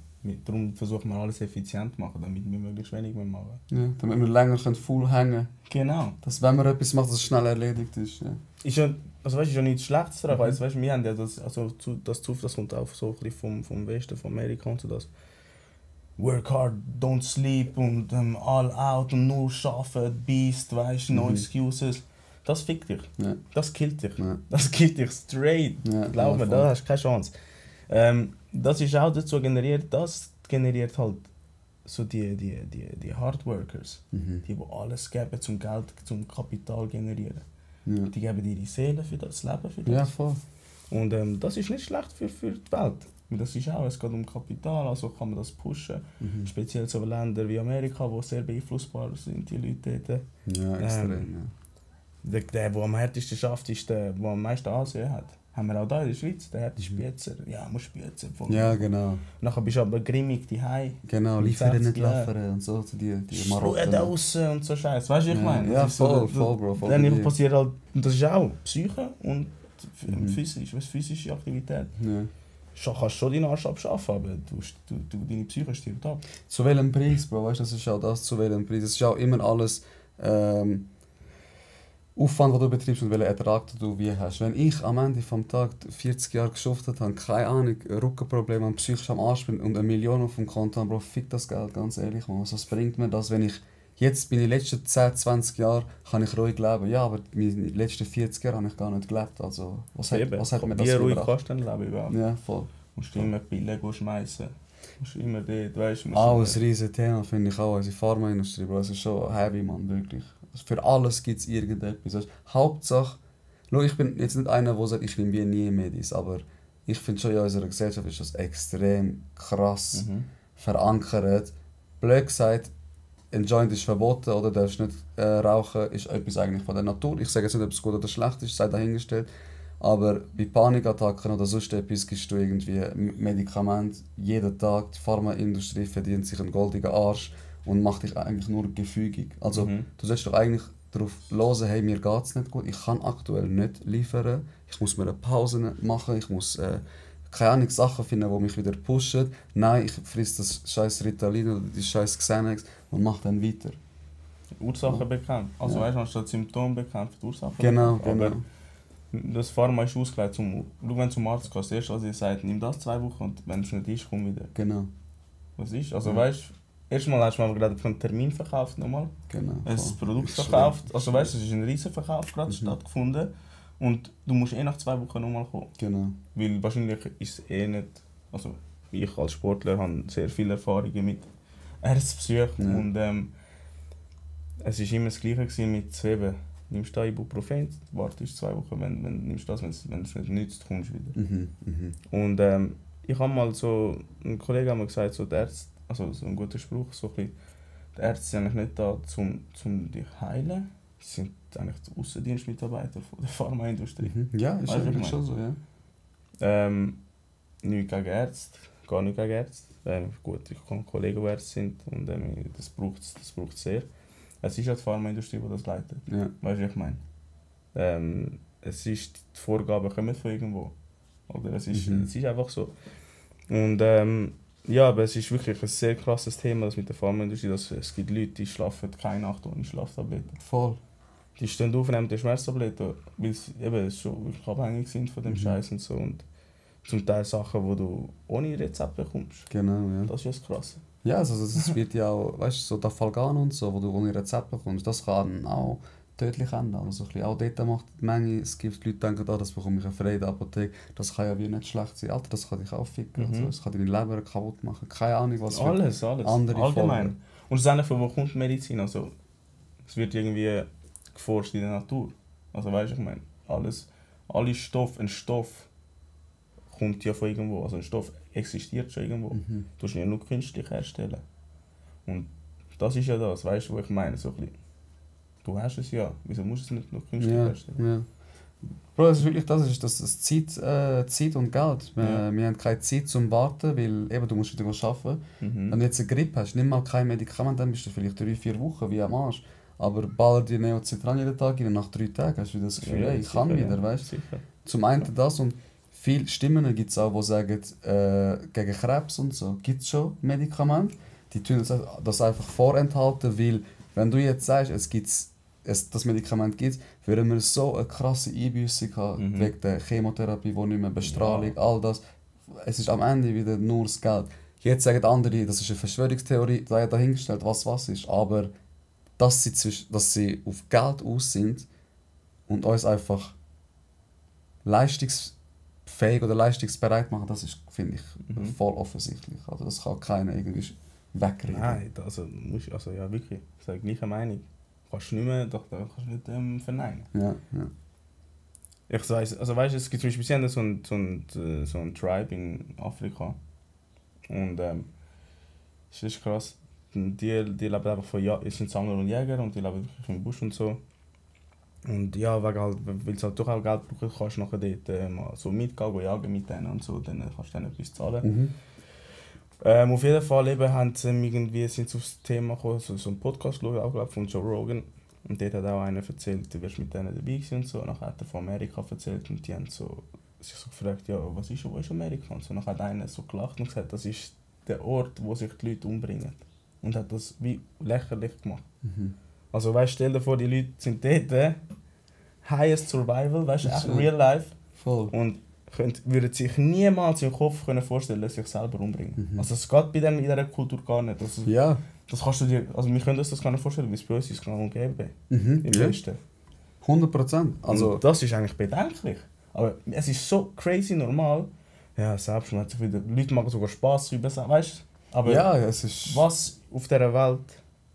Speaker 3: Darum versuchen wir alles effizient zu machen, damit wir möglichst wenig machen.
Speaker 1: Ja, damit wir länger faul hängen können.
Speaker 3: Genau.
Speaker 1: Dass wenn man etwas macht, dass es schnell erledigt ist. Ja.
Speaker 3: Ist ja, also weißt, ist ja nichts Schlechtes daran. Weißt, wir haben ja das, das kommt auch so ein bisschen vom Westen, von Amerika und so das. Work hard, don't sleep und all out und nur arbeiten, Beast, weißt du, no excuses. Das fickt dich.
Speaker 1: Ja.
Speaker 3: Das killt dich.
Speaker 1: Ja.
Speaker 3: Das killt dich straight.
Speaker 1: Ja,
Speaker 3: Glaub mir, da hast du keine Chance. Das ist auch dazu generiert, das generiert halt so die Hardworkers, die alles geben zum Geld, zum Kapital generieren.
Speaker 1: Ja. Die
Speaker 3: geben ihre Seele für das Leben, für das.
Speaker 1: Ja, voll.
Speaker 3: Und das ist nicht schlecht für die Welt. Das ist auch, es geht um Kapital, also kann man das pushen. Speziell so Länder wie Amerika, wo sehr beeinflussbar sind, die Leute dort.
Speaker 1: Ja, extrem, ja.
Speaker 3: Der am härtesten schafft, ist der am meisten Ansehen hat. Haben wir auch da in der Schweiz, der härteste Spiezer. Ja, muss Spiezer.
Speaker 1: Ja, genau.
Speaker 3: Nachher bist du aber grimmig daheim.
Speaker 1: Genau, liefern nicht liefern und so, die Marotten.
Speaker 3: Da aussen und so Scheiße, weißt du, was ich meine?
Speaker 1: Ja, voll, Bro. Voll
Speaker 3: dann passiert halt, und das ist auch Psyche und physische Aktivität.
Speaker 1: Ja.
Speaker 3: Du kannst schon deinen Arsch abschaffen, aber deine Psyche stirbt ab.
Speaker 1: Zu welchem Preis, Bro? Weißt du, das ist auch das, zu welchem Preis. Es ist auch immer alles Aufwand, den du betreibst und welchen Ertrag du wie hast. Wenn ich am Ende des Tages 40 Jahre geschuftet habe, keine Ahnung, Rückenprobleme und psychisch am Arsch bin und 1 Million auf dem Konto habe, Bro, fick das Geld, ganz ehrlich. Man. Was bringt mir das, wenn ich jetzt in den letzten 10, 20 Jahren kann ich ruhig leben? Ja, aber in den letzten 40 Jahren habe ich gar nicht gelebt. Also, was hat mir das
Speaker 3: gebracht? Wie ruhig kannst du dann leben überhaupt?
Speaker 1: Ja, voll.
Speaker 3: Musst du immer Pillen schmeißen. Musst du immer dort, weißt du.
Speaker 1: Auch ein riesiges Thema, finde ich auch. Unsere Pharmaindustrie, Bro, es ist schon heavy, man, wirklich. Für alles gibt es irgendetwas. Also, Hauptsache, ich bin jetzt nicht einer, der sagt, ich nehme nie Medis, aber ich finde schon, in unserer Gesellschaft ist das extrem krass verankert. Blöd gesagt, ein Joint ist verboten oder darfst nicht rauchen, ist etwas eigentlich von der Natur. Ich sage jetzt nicht, ob es gut oder schlecht ist, sei dahingestellt. Aber bei Panikattacken oder sonst etwas gibst du irgendwie Medikamente jeden Tag. Die Pharmaindustrie verdient sich einen goldenen Arsch und macht dich eigentlich nur gefügig. Also du sollst doch eigentlich darauf hören, hey, mir geht es nicht gut, ich kann aktuell nicht liefern, ich muss mir eine Pause machen, ich muss keine Ahnung, Sachen finden, die mich wieder pushen. Nein, ich friss das scheiß Ritalin oder die scheiß Xanax und mach dann weiter.
Speaker 3: Ursachen bekämpfen. Also weißt du, anstatt Symptome bekämpfen, die Ursachen
Speaker 1: genau,
Speaker 3: bekämpfen.
Speaker 1: genau.
Speaker 3: Das Pharma ist ausgelegt, wenn du zum Arzt gehst, das erste, was ihr sagt, nimm das 2 Wochen und wenn es nicht ist, komm wieder.
Speaker 1: Genau.
Speaker 3: Was ist? Also weißt du, erstmal hast du mal gerade einen Termin verkauft nochmal.
Speaker 1: Genau.
Speaker 3: Ein Produkt verkauft. Also weißt du, es ist ein riesen Verkauf gerade stattgefunden. Und du musst nach 2 Wochen nochmal kommen.
Speaker 1: Genau.
Speaker 3: Weil wahrscheinlich ist es nicht. Also ich als Sportler habe sehr viele Erfahrungen mit Ärztepsyche. Ja. Und es war immer das Gleiche mit eben. Nimmst du Ibuprofen, wartest 2 Wochen, wenn nimmst das, wenn es nicht nützt, kommst du wieder. Und ich habe mal so, ein Kollege hat mir gesagt, so die Ärzte, also so ein guter Spruch, so ein bisschen, die Ärzte sind eigentlich nicht da, um dich zu heilen. Sie sind eigentlich die Aussendienstmitarbeiter von der Pharmaindustrie.
Speaker 1: Ja, ist eigentlich schon so, ja.
Speaker 3: Nichts gegen Ärzte, gar nicht gegen Ärzte. Gut, ich kann Kollegen, die Ärzte sind und das braucht es sehr. Es ist ja die Pharmaindustrie, die das leitet.
Speaker 1: Ja.
Speaker 3: Weißt du, was ich meine? Es ist, die Vorgaben kommen von irgendwo. Oder es ist einfach so. Und ja, aber es ist wirklich ein sehr krasses Thema, das mit der Pharmaindustrie. Es gibt Leute, die schlafen keine Nacht ohne Schlaftabletten.
Speaker 1: Voll.
Speaker 3: Die stehen auf und nehmen die Schmerztabletten, weil sie eben schon wirklich abhängig sind von dem Scheiß und so. Und zum Teil Sachen, die du ohne Rezept bekommst.
Speaker 1: Genau, ja.
Speaker 3: Das ist ja das Krasse.
Speaker 1: Ja, also das wird ja auch, weißt du, so Dafalgan und so, wo du ohne Rezept bekommst, das kann auch tödlich enden. Also auch dort macht die Menge, es gibt Leute, die denken, das bekomme ich eine freie Apotheke, das kann ja wie nicht schlecht sein. Alter, das kann dich auch ficken, also, das kann deine Leber kaputt machen, keine Ahnung, was für
Speaker 3: alles.
Speaker 1: andere
Speaker 3: Allgemein.
Speaker 1: Folgen.
Speaker 3: Und schlussendlich, von wo kommt die Medizin? Also, es wird irgendwie geforscht in der Natur. Also weißt du, ich meine, ein Stoff kommt ja von irgendwo, also ein Stoff existiert schon irgendwo. Du musst ihn ja nur künstlich herstellen. Und das ist ja das, weißt du, was ich meine? So ein bisschen, du hast es ja, wieso musst du es nicht nur künstlich herstellen? Ja.
Speaker 1: Bro, das ist wirklich das Zeit und Geld. Wir haben keine Zeit zum Warten, weil eben, du musst wieder arbeiten. Wenn du jetzt eine Grippe hast, nimm mal kein Medikament, dann bist du vielleicht 3-4 Wochen wie am Arsch. Aber baller dir Neocitran jeden Tag rein, nach 3 Tagen hast du wieder das Gefühl, hey, ich kann wieder, weißt du? Zum einen das und viele Stimmen gibt es auch, die sagen, gegen Krebs und so gibt es schon Medikamente. Die tun das einfach vorenthalten, weil wenn du jetzt sagst, das Medikament gibt, würden wir so eine krasse Einbüßung haben, wegen der Chemotherapie, die nicht mehr Bestrahlung, all das. Es ist am Ende wieder nur das Geld. Jetzt sagen andere, das ist eine Verschwörungstheorie, sei dahingestellt, was ist, aber dass sie auf Geld aus sind und uns einfach leistungsfähig oder leistungsbereit machen, das ist, finde ich, voll offensichtlich. Also das kann keiner irgendwie wegreden.
Speaker 3: Nein, also ja wirklich, ich sage gleiche Meinung. Kannst du nicht mehr, doch, kannst du nicht verneinen.
Speaker 1: Ja.
Speaker 3: Ich weiss, also weißt, es gibt zum Beispiel, sie haben so ein Tribe in Afrika. Und das ist krass. Die leben einfach von es sind Sammler und Jäger und die leben wirklich im Busch und so. Und ja, weil sie halt doch auch Geld brauchen, kannst du nachher dort mal so mitgehen, jagen mit denen und so, dann kannst du denen etwas zahlen. Auf jeden Fall eben sind sie aufs Thema gekommen, so einen Podcast geschaut, auch glaub, von Joe Rogan. Und dort hat auch einer erzählt, du wirst mit denen dabei gewesen und so. Und dann hat er von Amerika erzählt und die haben sich so gefragt, ja, wo ist Amerika? Und so. Dann hat einer so gelacht und gesagt, das ist der Ort, wo sich die Leute umbringen. Und hat das wie lächerlich gemacht. Also weißt, stell dir vor, die Leute sind dort, highest survival, weißt du, echt real life.
Speaker 1: Voll.
Speaker 3: Und würden sich niemals im Kopf vorstellen, dass sie sich selber umbringen. Also es geht bei denen in dieser Kultur gar nicht. Also,
Speaker 1: Ja.
Speaker 3: Das kannst du dir, also wir können uns das gar nicht vorstellen, wie es bei uns ist, gang und gäbe. Im Westen.
Speaker 1: 100%. Also
Speaker 3: Und das ist eigentlich bedenklich. Aber es ist so crazy normal. Ja, Selbstmord hat sich wieder, Leute machen sogar Spass über das, weißt du? Aber
Speaker 1: ja, es ist...
Speaker 3: was auf dieser Welt,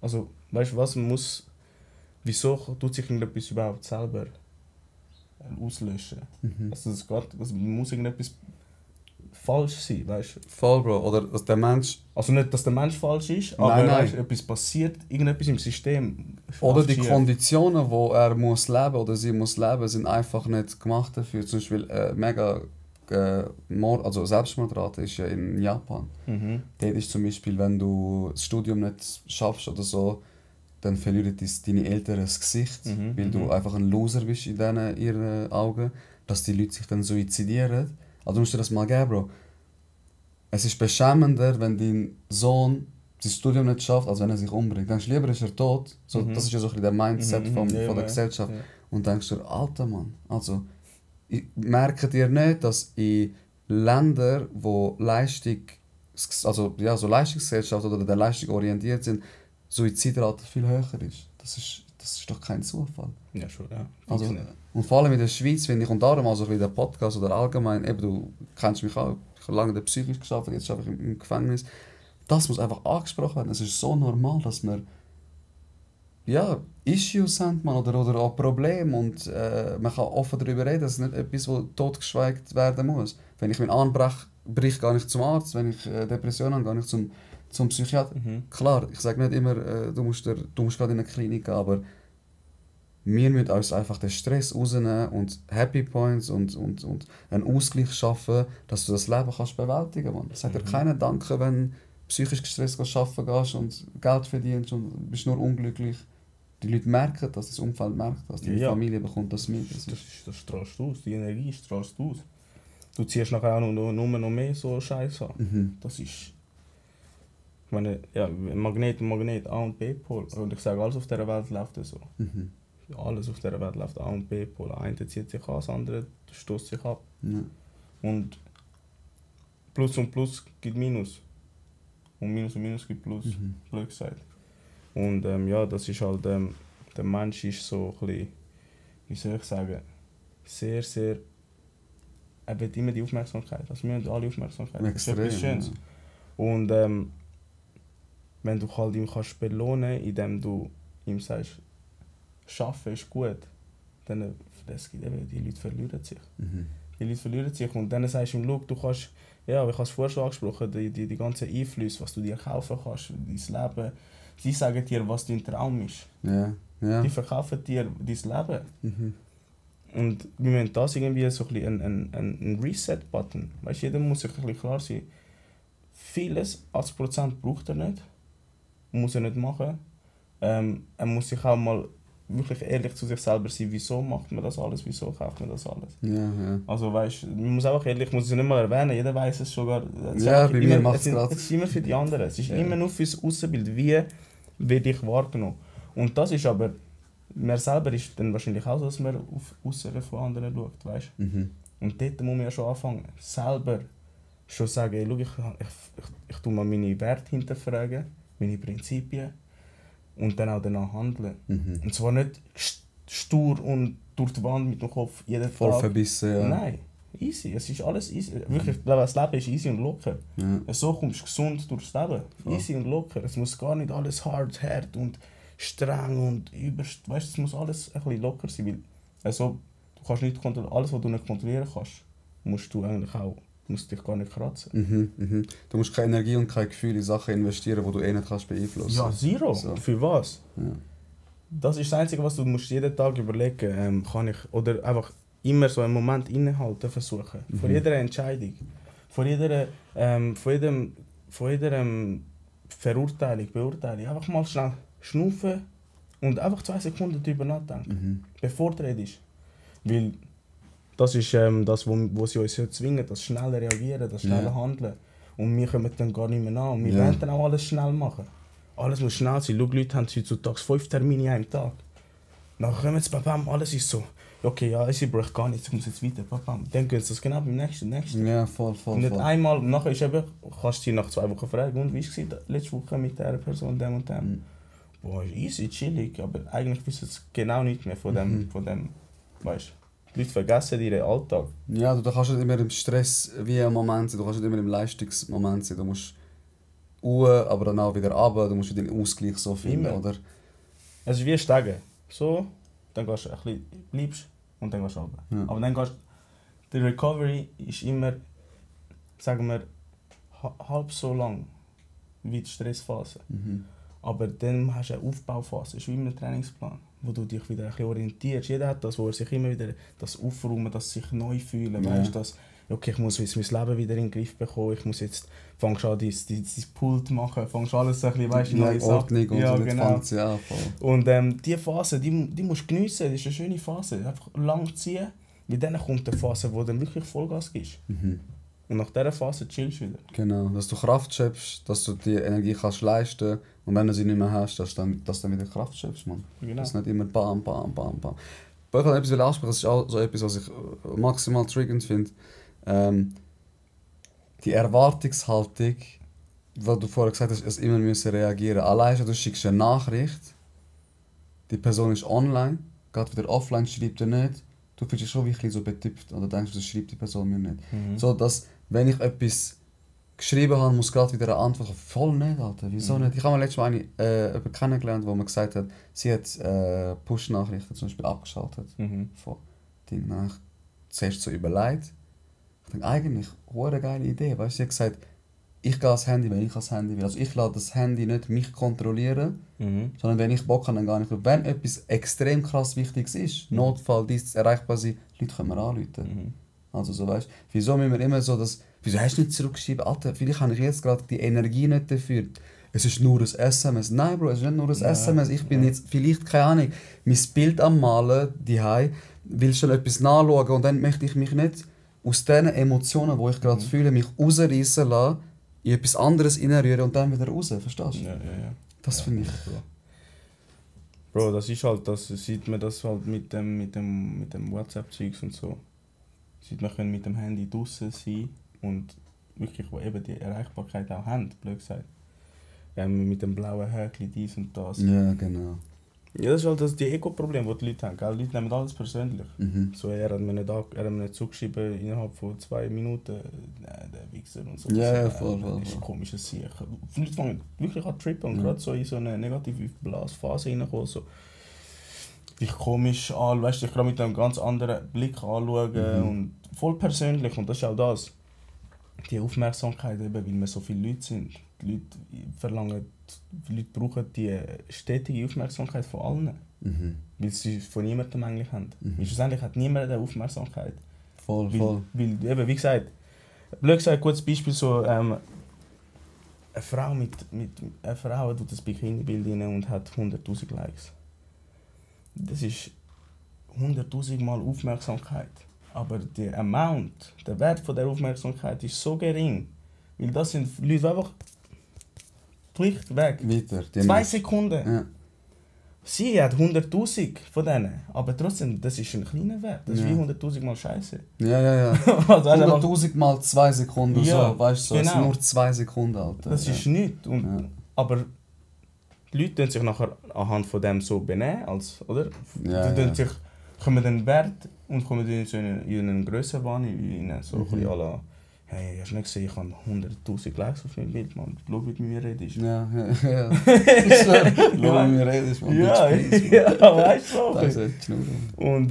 Speaker 3: also weißt du, was muss, wieso tut sich irgendetwas überhaupt selber auslöschen? Also es muss irgendetwas falsch sein, weißt du?
Speaker 1: Voll, Bro. Oder dass der Mensch...
Speaker 3: Also nicht, dass der Mensch falsch ist, aber
Speaker 1: nein.
Speaker 3: Weißt, etwas passiert, irgendetwas im System.
Speaker 1: Oder die Konditionen, wo er muss leben oder sie muss leben, sind einfach nicht gemacht dafür. Zum Beispiel mega also Selbstmordrate ist ja in Japan. Dort ist zum Beispiel, wenn du das Studium nicht schaffst oder so, dann verlieren deine Eltern das Gesicht, weil du einfach ein Loser bist in ihren Augen, dass die Leute sich dann suizidieren. Also du musst dir das mal geben, Bro. Es ist beschämender, wenn dein Sohn sein Studium nicht schafft, als wenn er sich umbringt. Denkst du, lieber ist er tot. So, das ist ja so ein bisschen der Mindset von der Gesellschaft. Ja. Und denkst du, alter Mann, also merkt ihr nicht, dass in Ländern, wo so Leistungsgesellschaft oder der Leistung orientiert sind, Suizidrate viel höher ist? Das ist doch kein Zufall.
Speaker 3: Ja, schon, ja.
Speaker 1: Also, und vor allem in der Schweiz, finde ich, und darum also der Podcast oder allgemein, eben du kennst mich auch, ich habe lange in der Psychisch gearbeitet, jetzt arbeite ich im Gefängnis. Das muss einfach angesprochen werden. Es ist so normal, dass wir Issues haben oder auch Probleme und man kann offen darüber reden. Das ist nicht etwas, das totgeschweigt werden muss. Wenn ich meinen Arm breche, gehe ich zum Arzt. Wenn ich Depressionen habe, gehe ich zum Psychiater. Klar, ich sage nicht immer, du musst gerade in eine Klinik gehen, aber wir müssen uns einfach den Stress rausnehmen und Happy Points und einen Ausgleich schaffen, dass du das Leben kannst bewältigen kannst. Es sagt dir keiner Danke, wenn du psychisch gestresst arbeiten gehst und Geld verdienst und bist nur unglücklich. Die Leute merken das, das Umfeld merkt das, die Familie bekommt das mit.
Speaker 3: Das strahlst du aus, die Energie strahlst du aus. Du ziehst nachher auch nur noch mehr so Scheiße an. Das ist... Ich meine, ja, Magnet, A- und B-Pol. Und ich sage, alles auf dieser Welt läuft so. Alles auf dieser Welt läuft A- und B-Pol. Der eine zieht sich an, das andere stößt sich ab.
Speaker 1: Ja.
Speaker 3: Und Plus und Plus gibt Minus. Und Minus gibt Plus. Blöd gesagt. Und das ist halt, der Mensch ist so ein bisschen, wie soll ich sagen, sehr, sehr, er will immer die Aufmerksamkeit. Also wir haben alle Aufmerksamkeit.
Speaker 1: Extrem,
Speaker 3: das ist etwas Schönes. Ja. Und wenn du halt ihn kannst belohnen, indem du ihm sagst, Schaffen ist gut, dann die Leute verlieren sich. Die Leute verlieren sich und dann sagst du ihm, schau, du kannst, ja, ich habe es vorher schon angesprochen, die ganzen Einflüsse, was du dir kaufen kannst, dein Leben. Sie sagen dir, was dein Traum ist.
Speaker 1: Ja.
Speaker 3: Die verkaufen dir dein Leben. Und wir müssen das irgendwie so ein Reset-Button. Weißt, jeder muss sich ein bisschen klar sein, vieles, 80% braucht er nicht. Muss er nicht machen. Er muss sich auch mal wirklich ehrlich zu sich selber sein, wieso macht man das alles, wieso kauft man das alles.
Speaker 1: Ja.
Speaker 3: Also weißt, man muss auch ehrlich, ich muss es nicht mal erwähnen, jeder weiß es sogar.
Speaker 1: Bei mir macht es gerade.
Speaker 3: Es ist immer für die anderen, es ist immer nur für das Aussenbild, wie werde ich wahrgenommen. Und das ist aber, man selber ist dann wahrscheinlich auch so, dass man auf Aussehen von anderen schaut, weißt? Und dort muss man ja schon anfangen, selber schon sagen, ey, schau, ich tue mal meine Werte hinterfragen, meine Prinzipien und dann auch danach handeln. Und zwar nicht stur und durch die Wand mit dem Kopf jeden Tag.
Speaker 1: Voll verbissen, ja.
Speaker 3: Nein, easy, es ist alles easy. Wirklich, das Leben ist easy und locker.
Speaker 1: Ja.
Speaker 3: So kommst du gesund durchs Leben. Easy und locker. Es muss gar nicht alles hart und streng und weißt, es muss alles ein bisschen locker sein, weil also, Du kannst nicht kontrollieren, alles was du nicht kontrollieren kannst, musst du eigentlich auch, musst dich gar nicht kratzen.
Speaker 1: Du musst keine Energie und kein Gefühl in Sachen investieren, die du eh nicht kannst beeinflussen.
Speaker 3: Ja, zero.
Speaker 1: So.
Speaker 3: Für was?
Speaker 1: Ja.
Speaker 3: Das ist das Einzige, was du musst jeden Tag überlegen kann ich, oder einfach immer so einen Moment innehalten versuchen. Vor jeder Entscheidung, vor jeder Verurteilung, Beurteilung. Einfach mal schnell schnaufen und einfach 2 Sekunden darüber nachdenken, bevor du redest. Weil das ist das, wo sie uns zwingen, das schnelle Reagieren, das schnelle Handeln. Und wir kommen dann gar nicht mehr nach. Und wir wollen dann auch alles schnell machen. Alles muss schnell sein. Schau, Leute haben heutzutage 5 Termine in einem Tag. Nachher kommen sie, bam, alles ist so. Okay, ja, ich brauche gar nichts, ich muss jetzt weiter, bam. Dann gehen sie das genau beim nächsten.
Speaker 1: Ja, voll.
Speaker 3: Und nicht einmal, nachher ist eben, kannst du sie nach 2 Wochen fragen, und wie war es letzte Woche mit dieser Person, dem und dem? Boah, easy, chillig, aber eigentlich wissen sie genau nichts mehr von dem, weißt du. Die Leute vergessen ihren Alltag.
Speaker 1: Ja, du kannst nicht immer im Stress wie im Moment sein, du kannst nicht immer im Leistungsmoment sein. Du musst aber dann auch wieder runter, du musst wieder den Ausgleich so finden,
Speaker 3: Immer.
Speaker 1: oder?
Speaker 3: Es ist wie Steigen. So, dann gehst du ein bisschen, bleibst und dann gehst du runter.
Speaker 1: Ja.
Speaker 3: Aber dann gehst die Recovery ist immer, sagen wir, halb so lang wie die Stressphase. Aber dann hast du eine Aufbauphase, das ist wie in einem Trainingsplan, wo du dich wieder ein bisschen orientierst. Jeder hat das, wo er sich immer wieder das aufräumen, das sich neu fühlen, weißt du, okay, ich muss jetzt mein Leben wieder in den Griff bekommen, ich muss jetzt, fangst an dein Pult machen, fangst alles ein bisschen, weißt du, neue
Speaker 1: Ordnung und
Speaker 3: ja,
Speaker 1: so,
Speaker 3: genau.
Speaker 1: fängt sie an.
Speaker 3: Und diese Phase, die musst du geniessen, das ist eine schöne Phase, einfach lang ziehen, weil dann kommt eine Phase, wo du dann wirklich Vollgas gibst. Und nach dieser Phase chillst du wieder.
Speaker 1: Genau, dass du Kraft schöpfst, dass du die Energie kannst leisten und wenn du sie nicht mehr hast, dass du dann wieder Kraft schöpfst, man.
Speaker 3: Genau.
Speaker 1: Das ist nicht immer bam. Aber ich wollte etwas ansprechen, das ist auch so etwas, was ich maximal triggernd finde. Die Erwartungshaltung, weil du vorher gesagt hast, dass immer müssen reagieren. Allein du schickst eine Nachricht, die Person ist online, geht wieder offline, schreibt er nicht. Du fühlst dich schon wirklich so betüpft oder denkst, das schreibt die Person mir nicht. So, dass, wenn ich etwas geschrieben habe, muss gerade wieder eine Antwort kommen. Voll nicht, Alter. Wieso nicht? Ich habe mal letztes Mal eine kennengelernt, wo man gesagt hat, sie hat Push-Nachrichten zum Beispiel abgeschaltet. Von Dingen. Dann habe ich zuerst so überlegt. Ich denke, eigentlich eine geile Idee. Weißt, sie hat gesagt, ich gehe ans Handy, wenn ich ans Handy will. Also ich lasse das Handy nicht mich kontrollieren, sondern wenn ich Bock habe, dann gar nicht. Wenn etwas extrem krass Wichtiges ist, Notfall, dies erreichbar sein, Leute können wir anrufen. Also so, weißt, wieso müssen wir immer so das, wieso hast du nicht zurückgeschrieben? Alter, vielleicht habe ich jetzt gerade die Energie nicht dafür. Es ist nur ein SMS. Nein, Bro, es ist nicht nur ein SMS. Ich bin jetzt vielleicht, keine Ahnung, mein Bild am Malen, will schon etwas nachschauen und dann möchte ich mich nicht aus diesen Emotionen, die ich gerade fühle, mich rausreißen lassen, in etwas anderes reinrühren und dann wieder raus. Verstehst du?
Speaker 3: Ja.
Speaker 1: Das finde ich.
Speaker 3: Bro, das ist halt, das sieht man das halt mit dem WhatsApp-Zeugs und so. Sieht man können mit dem Handy draußen sein und wirklich, wo eben die Erreichbarkeit auch haben, blöd gesagt. Mit dem blauen Häkchen, dies und das.
Speaker 1: Ja, genau.
Speaker 3: Ja, das ist halt das die Ego-Problem, die Leute haben. Gell? Die Leute nehmen alles persönlich. So, er hat mir nicht zugeschrieben innerhalb von 2 Minuten, der Wichser und so.
Speaker 1: Ja, voll.
Speaker 3: Das ist ein komisches Sieg. Die Leute fangen wirklich an zu trippen und gerade so in so eine negative Blasphase reinkommen. So. Dich komisch an, weißt du, dich gerade mit einem ganz anderen Blick anschauen und voll persönlich. Und das ist auch das. Die Aufmerksamkeit, eben, weil wir so viele Leute sind. Die Leute brauchen die stetige Aufmerksamkeit von allen. Weil sie von niemandem eigentlich haben. Weil schlussendlich hat niemand eine Aufmerksamkeit.
Speaker 1: Voll.
Speaker 3: Weil eben, wie gesagt, blöd gesagt, ein gutes Beispiel, so, eine Frau tut das Bikini-Bild rein und hat 100'000 Likes. Das ist 100'000 Mal Aufmerksamkeit. Aber der Wert von der Aufmerksamkeit ist so gering. Weil das sind Leute, die einfach Licht weg.
Speaker 1: Weiter.
Speaker 3: 2 Sekunden.
Speaker 1: Ja.
Speaker 3: Sie hat 100'000 von denen. Aber trotzdem, das ist ein kleiner Wert. Das ist wie 100'000 Mal Scheiße.
Speaker 1: Ja.
Speaker 3: Also
Speaker 1: 100'000 mal 2 Sekunden,
Speaker 3: ja,
Speaker 1: so, weißt du,
Speaker 3: genau.
Speaker 1: es sind nur 2 Sekunden, Alter.
Speaker 3: Das ist nichts. Aber die Leute tun sich nachher anhand von dem so benehmen, oder? Die kommen den Wert und kommen in einen Grössenwahn rein. So ein bisschen à la, hey, hast du nicht gesehen, ich habe 100'000 Likes auf meinem Bild, Mann. Schau, wie du mit mir redest.
Speaker 1: Ja. Ich schwör, schau, wie du mit mir redest, Mann.
Speaker 3: Ja, weißt du so.
Speaker 1: Das ist echt schnurren.
Speaker 3: Und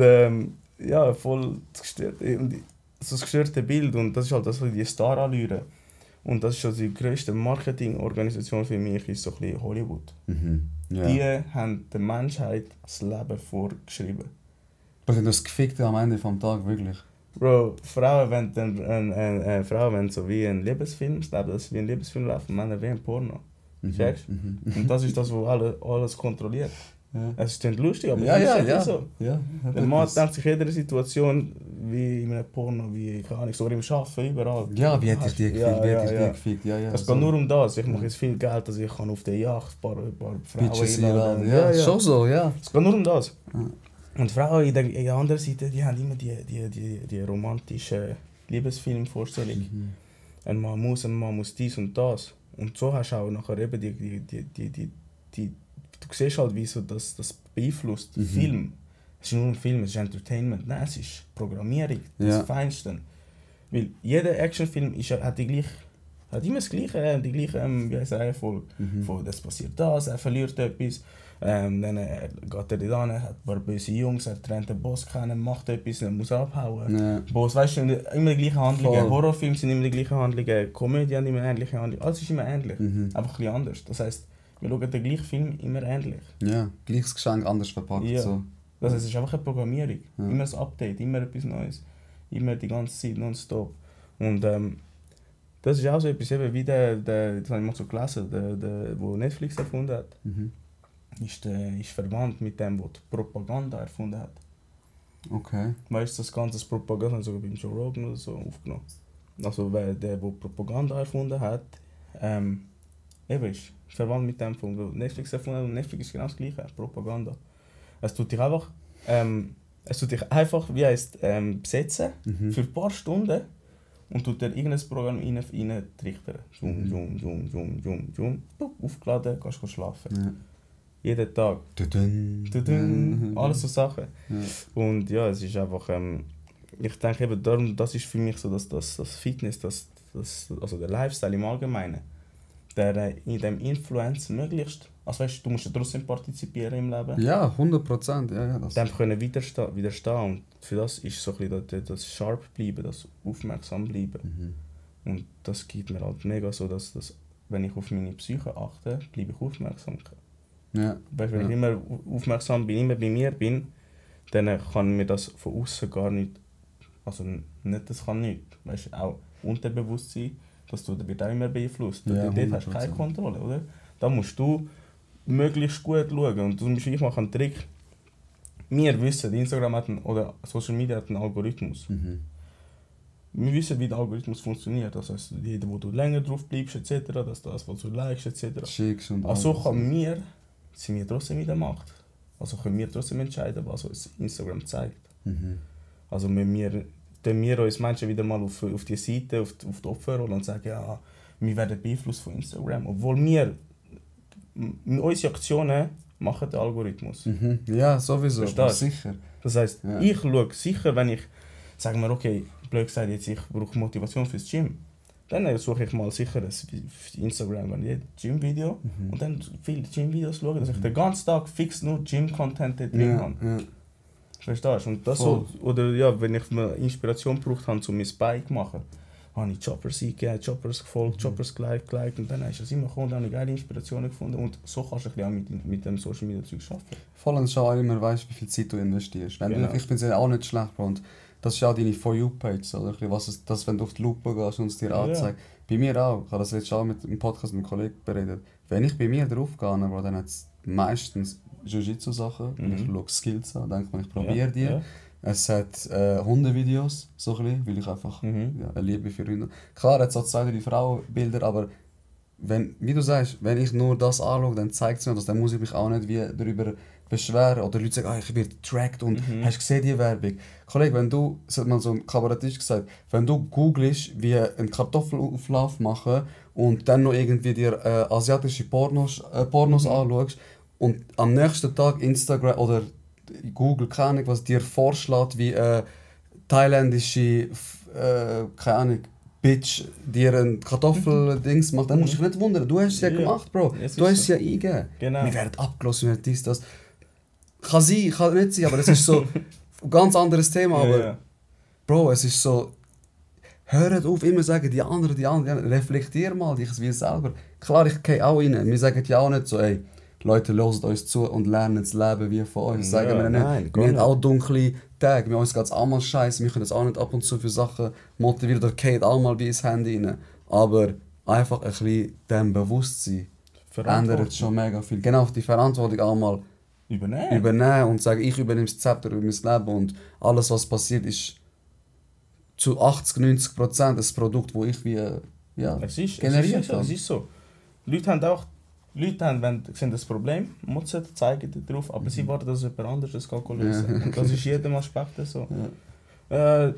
Speaker 3: ja, voll gestört. Und so das gestörte Bild und das ist halt das, die Star-Allüre. Und das ist schon die grösste Marketingorganisation für mich, ist so ein bisschen Hollywood.
Speaker 1: Ja.
Speaker 3: Die haben der Menschheit das Leben vorgeschrieben.
Speaker 1: Das sind das Gefickte am Ende vom Tag, wirklich.
Speaker 3: Bro, Frauen wollen so wie ein Liebesfilm, das Leben, das wie ein Liebesfilm läuft, Männer wie ein Porno. Checkst? Und das ist das, was alles kontrolliert.
Speaker 1: Ja.
Speaker 3: Es ist nicht lustig, aber
Speaker 1: Ja,
Speaker 3: es
Speaker 1: ja,
Speaker 3: ist
Speaker 1: ja.
Speaker 3: so.
Speaker 1: Ja,
Speaker 3: Der Mann denkt sich in jeder Situation, wie in einem Porno, wie, keine Ahnung, sogar im Arbeiten, überall.
Speaker 1: ja, wie hätte ich die gefickt? Wie hätte ich die gefickt? Ja, ja.
Speaker 3: Es geht nur um das. Ich mache jetzt viel Geld, dass ich kann auf der Yacht ein paar Frauen
Speaker 1: Bitches
Speaker 3: einladen.
Speaker 1: einladen. Ja, schon so, ja.
Speaker 3: Es geht nur um das.
Speaker 1: Ja.
Speaker 3: Und Frauen in der anderen Seite, die haben immer die romantische Liebesfilmvorstellung. Ein Mann muss dies und das. Und so hast du auch nachher eben du siehst halt, wie so das beeinflusst. Film. Es ist nur ein Film, es ist Entertainment. Nein, es ist Programmierung, das Feinste. Weil jeder Actionfilm hat immer das Gleiche, die gleiche Reihenfolge. Von das passiert das, er verliert etwas. Dann geht er da, hat ein paar böse Jungs, er trennt den Boss kennen, macht etwas, er muss abhauen.
Speaker 1: Ja.
Speaker 3: Boss, weißt du, immer die gleichen Handlungen.
Speaker 1: Voll.
Speaker 3: Horrorfilme sind immer die gleichen Handlungen, Komödien haben immer ähnliche Handlungen. Alles ist immer ähnlich, einfach ein bisschen anders. Das heisst, wir schauen den gleichen Film immer ähnlich.
Speaker 1: Ja, gleiches Geschenk, anders verpackt.
Speaker 3: Ja.
Speaker 1: So.
Speaker 3: Das heisst, es ist einfach eine Programmierung.
Speaker 1: Ja.
Speaker 3: Immer ein Update, immer etwas Neues. Immer die ganze Zeit nonstop. Und das ist auch so etwas, eben wie das habe ich mal so gelesen, der Netflix erfunden hat. Ist verwandt mit dem, der die Propaganda erfunden hat.
Speaker 1: Okay.
Speaker 3: Weißt du, das ganze Propaganda, sogar beim Joe Rogan oder so aufgenommen. Also der Propaganda erfunden hat, eben ist verwandt mit dem, von Netflix erfunden hat. Und Netflix ist genau das Gleiche, Propaganda. Es tut dich einfach, wie heisst, besetzen für ein paar Stunden und tut dir irgendein Programm rein trichtern. Aufgeladen, kannst du schlafen.
Speaker 1: Ja.
Speaker 3: Jeden Tag. Alles so Sachen.
Speaker 1: Ja.
Speaker 3: Und ja, es ist einfach, ich denke eben darum, das ist für mich so, dass das Fitness, also der Lifestyle im Allgemeinen, der in dem Influence möglichst, also weißt du musst ja trotzdem partizipieren im Leben.
Speaker 1: Ja, 100%. Ja, das.
Speaker 3: Dem können widerstehen und für das ist so ein bisschen das sharp bleiben, das aufmerksam bleiben. Und das gibt mir halt mega so, dass wenn ich auf meine Psyche achte, bleibe ich aufmerksam.
Speaker 1: Ja.
Speaker 3: Weißt, wenn ich immer aufmerksam bin, immer bei mir bin, dann kann mir das von außen gar nicht, also nicht, das kann nicht, weißt, auch Unterbewusstsein, das wird auch immer beeinflusst.
Speaker 1: Ja,
Speaker 3: Dort hast du keine Kontrolle, oder? Da musst du möglichst gut schauen und zum Beispiel ich mache einen Trick. Wir wissen, Instagram hat oder Social Media hat einen Algorithmus. Wir wissen, wie der Algorithmus funktioniert. Das heißt, jeder, wo du länger drauf bleibst, etc., dass das, was du likest, etc.
Speaker 1: Schickst und
Speaker 3: Also sind wir trotzdem in der Macht. Also können wir trotzdem entscheiden, was uns Instagram zeigt. Also wenn wir uns Menschen wieder mal auf die Seite, auf die Opferrolle und sagen, ja, wir werden beeinflusst von Instagram. Obwohl unsere Aktionen machen den Algorithmus.
Speaker 1: Ja, sowieso.
Speaker 3: Verstehst du?
Speaker 1: Sicher.
Speaker 3: Das heisst,
Speaker 1: Ja.
Speaker 3: ich schaue sicher, wenn ich, sagen wir, okay, blöd gesagt, jetzt ich brauche Motivation fürs Gym. Dann suche ich mal sicher ein Instagram, ein Gym-Video und dann viele Gym-Videos schauen, dass ich den ganzen Tag fix nur Gym-Content drin habe.
Speaker 1: Ja.
Speaker 3: Verstehst du? Und das so, oder ja, wenn ich mal Inspiration gebraucht habe, um mein Bike zu machen, habe ich Choppers eingegeben, Choppers gefolgt, Choppers geliked und dann ist es immer gekommen, dann habe ich geile Inspirationen gefunden und so kannst du ein bisschen auch mit dem Social Media Zeug arbeiten.
Speaker 1: Vor allem schau auch immer, weißt, wie viel Zeit du investierst. Wenn
Speaker 3: Genau.
Speaker 1: ich finde es ja auch nicht schlecht, Bro. Und das ist auch deine For You-Page, oder? Wenn du auf die Lupe gehst und es dir anzeigt. Bei mir auch. Ich habe das jetzt schon im Podcast mit einem Kollegen beredet. Wenn ich bei mir drauf gehe, Bro, dann hat es meistens Jiu-Jitsu-Sachen. Ich schaue Skills an, denke mir, ich probiere die.
Speaker 3: Ja.
Speaker 1: Es hat Hundevideos, so ein bisschen, weil ich einfach eine Liebe für Hunde. Klar, es hat 2-3 Frauenbilder, aber wie du sagst, wenn ich nur das anschaue, dann zeigt es mir das. Dann muss ich mich auch nicht wie darüber beschweren. Oder Leute sagen, ich werde getrackt und hast du gesehen, die Werbung? Kollege, wenn du, das hat man so ein Kabarettist gesagt, wenn du googelst, wie einen Kartoffelauflauf machen und dann noch irgendwie dir asiatische Pornos anschaust und am nächsten Tag Instagram oder Google, keine Ahnung, was dir vorschlägt, wie thailändische, keine Ahnung, Bitch dir ein Kartoffeldings macht, dann musst du dich nicht wundern. Du hast es ja gemacht, Bro. Du hast es ja eingegeben.
Speaker 3: Genau.
Speaker 1: Wir werden abgeschlossen, wir dies, das. Kann sein, kann nicht sein, aber es ist so, ganz anderes Thema, aber
Speaker 3: Ja.
Speaker 1: Bro, es ist so, hört auf, immer sagen, die anderen, reflektier mal dich wie selber. Klar, ich gehe auch rein, wir sagen ja auch nicht so, ey, Leute, hört uns zu und lernen das Leben wie von uns. Sagen wir nicht.
Speaker 3: Nein, gar
Speaker 1: Wir haben
Speaker 3: nicht.
Speaker 1: auch dunkle Tage, wir uns geht es auch mal scheiße, wir können uns auch nicht ab und zu für Sachen motivieren, oder geht auch mal bei ins Handy rein. Aber einfach ein bisschen dem Bewusstsein ändert schon mega viel. Genau, die Verantwortung auch mal übernehmen und sagen, ich übernehme das Zepter über mein Leben und alles, was passiert, ist zu 80-90% das Produkt, das ich wie generiert habe.
Speaker 3: Es ist so. Leute haben, wenn sie sehen das Problem, motzen, zeigen darauf, aber sie warten, dass jemand anderes das kann lösen.
Speaker 1: Ja.
Speaker 3: Und das ist jedem Aspekt so.
Speaker 1: Ja.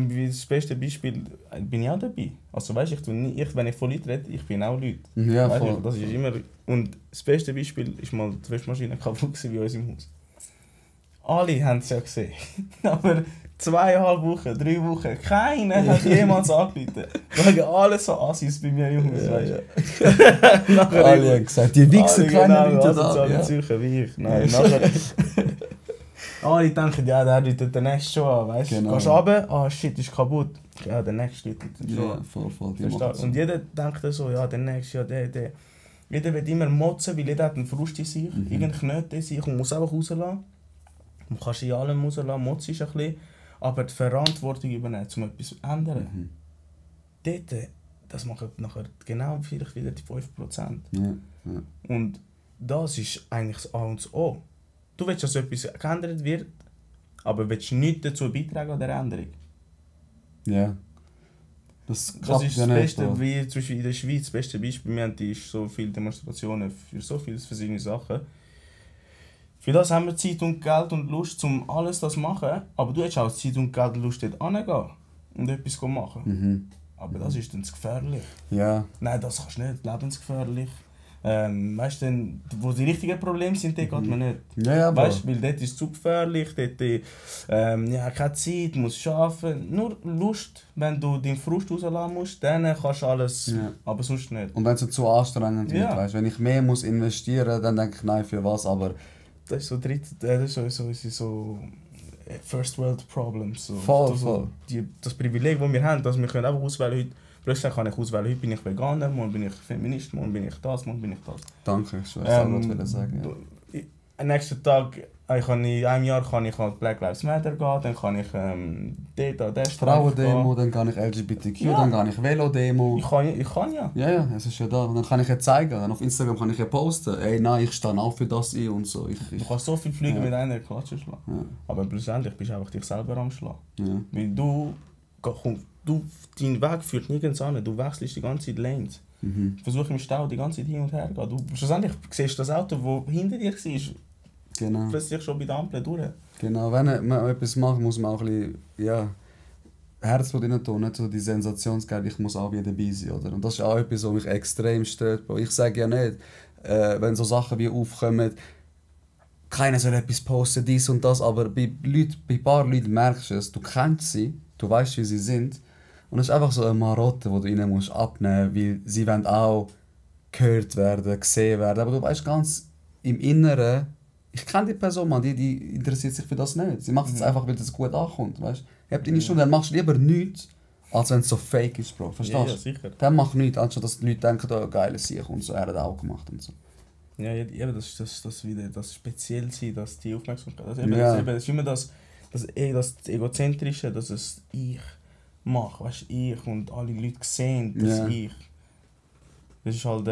Speaker 3: Wie das beste Beispiel bin ich auch dabei. Also weißt, wenn ich von Leuten rede, ich bin auch Leute.
Speaker 1: Ja,
Speaker 3: Weißt,
Speaker 1: voll.
Speaker 3: das ist immer. Und das beste Beispiel ist mal die Waschmaschine kaputt gewesen bei uns im Haus. Alle haben es ja gesehen. Aber 2,5 Wochen, 3 Wochen, keiner hat jemals angerufen. Wegen alles so Assis bei mir im Haus, weißt du. Nachher
Speaker 1: Alle haben gesagt, die Wichser kennen Leute da.
Speaker 3: alle
Speaker 1: Ja.
Speaker 3: Zürcher wie ich. Nein, nachher... Alle denken, ja, der ruft den nächsten schon an, weißt du.
Speaker 1: Genau.
Speaker 3: Gehst runter, ah shit, ist kaputt. Ja, der nächste ruft den schon
Speaker 1: Ja,
Speaker 3: an.
Speaker 1: voll. Die
Speaker 3: Verstehst
Speaker 1: machen
Speaker 3: du?
Speaker 1: so.
Speaker 3: Und jeder denkt dann so, ja, der nächste, ja, der. Jeder wird immer motzen, weil jeder hat einen Frust in sich, irgendeinen Knöte in sich und muss einfach rauslassen. Man kann in allem rauslassen, motzen ist ein bisschen, aber die Verantwortung übernehmen, um etwas zu ändern. Dort, das machen nachher genau vielleicht wieder die 5%.
Speaker 1: Ja.
Speaker 3: Und das ist eigentlich das A und das O. Du willst, dass etwas geändert wird, aber willst nicht dazu beitragen an der Änderung.
Speaker 1: Ja. Das
Speaker 3: Das ist
Speaker 1: ja
Speaker 3: das
Speaker 1: nicht,
Speaker 3: Beste,
Speaker 1: Bro.
Speaker 3: wie zum Beispiel in der Schweiz, das beste Beispiel, wir haben so viele Demonstrationen für so viele verschiedene Sachen. Für das haben wir Zeit und Geld und Lust, um alles das zu machen, aber du hast auch Zeit und Geld und Lust, dort hinzugehen und etwas zu machen. Aber das ist dann zu gefährlich.
Speaker 1: Ja.
Speaker 3: Nein, das kannst du nicht, lebensgefährlich. Weißt du, wo die richtigen Probleme sind, dort geht man nicht.
Speaker 1: Ja, Bro.
Speaker 3: Weißt du, weil dort ist es zu gefährlich, dort keine Zeit, musst arbeiten. Nur Lust, wenn du deinen Frust rauslassen musst, dann kannst du alles,
Speaker 1: Ja.
Speaker 3: aber sonst nicht.
Speaker 1: Und wenn es zu anstrengend wird,
Speaker 3: Ja.
Speaker 1: weißt, wenn ich mehr muss investieren, dann denke ich, nein, für was, aber
Speaker 3: Das ist so das ist so First World Problems. So.
Speaker 1: Voll.
Speaker 3: Das Privileg, das wir haben, dass wir können einfach auswählen heute. Plötzlich kann ich auswählen, heute bin ich Veganer, morgen bin ich Feminist, morgen bin ich das, morgen bin ich das.
Speaker 1: danke, ich wollte es sagen. Ja.
Speaker 3: Am nächsten Tag, in einem Jahr kann ich halt Black Lives Matter gehen, dann kann ich dort an der
Speaker 1: Frauendemo, dann kann ich LGBTQ,
Speaker 3: Ja.
Speaker 1: dann kann ich Velodemo.
Speaker 3: Ich kann ja.
Speaker 1: Ja, es ist ja da. Und dann kann ich ja zeigen, dann auf Instagram kann ich ja posten, ey, nein, ich stehe auch für das ein und so.
Speaker 3: Du kannst so viel fliegen
Speaker 1: Ja.
Speaker 3: mit einer Klatsche schlagen.
Speaker 1: Ja.
Speaker 3: Aber schlussendlich bist du einfach dich selber am Schlagen.
Speaker 1: Ja.
Speaker 3: Weil dein Weg führt nirgends an, du wechselst die ganze Zeit Lanes. Versuch im Stau die ganze Zeit hin und her zu gehen. Schlussendlich siehst du das Auto, das hinter dir war,
Speaker 1: Genau.
Speaker 3: plötzlich schon bei der Ampel durch.
Speaker 1: Genau, wenn man etwas macht, muss man auch ein bisschen, ja, Herzblut rein tun, nicht so die Sensationsgeil, ich muss auch wieder dabei sein, oder? Und das ist auch etwas, was mich extrem stört, Bro. Ich sage ja nicht, wenn so Sachen wie aufkommen, keiner soll etwas posten, dies und das, aber bei ein paar Leuten merkst du es, du kennst sie, du weißt, wie sie sind, und es ist einfach so eine Marotte, die du ihnen musst abnehmen musst, weil sie wollen auch gehört werden, gesehen werden, aber du weißt ganz im Inneren, ich kenne die Person, man, die interessiert sich für das nicht. Sie macht es einfach, weil das gut ankommt, weißt? Ihr habt deine Stunde, dann machst du lieber nichts, als wenn es so fake ist, Bro. Verstehst du?
Speaker 3: Ja, sicher.
Speaker 1: Dann mach nichts, anstatt dass die Leute denken, oh, geile Sieg und so, er hat auch gemacht und so.
Speaker 3: Ja, eben, das ist das wieder das Speziellsein, dass die Aufmerksamkeit. Das ist immer das Egozentrische, dass es ich mache, weißt du, ich und alle Leute sehen, dass ich. Das ist halt,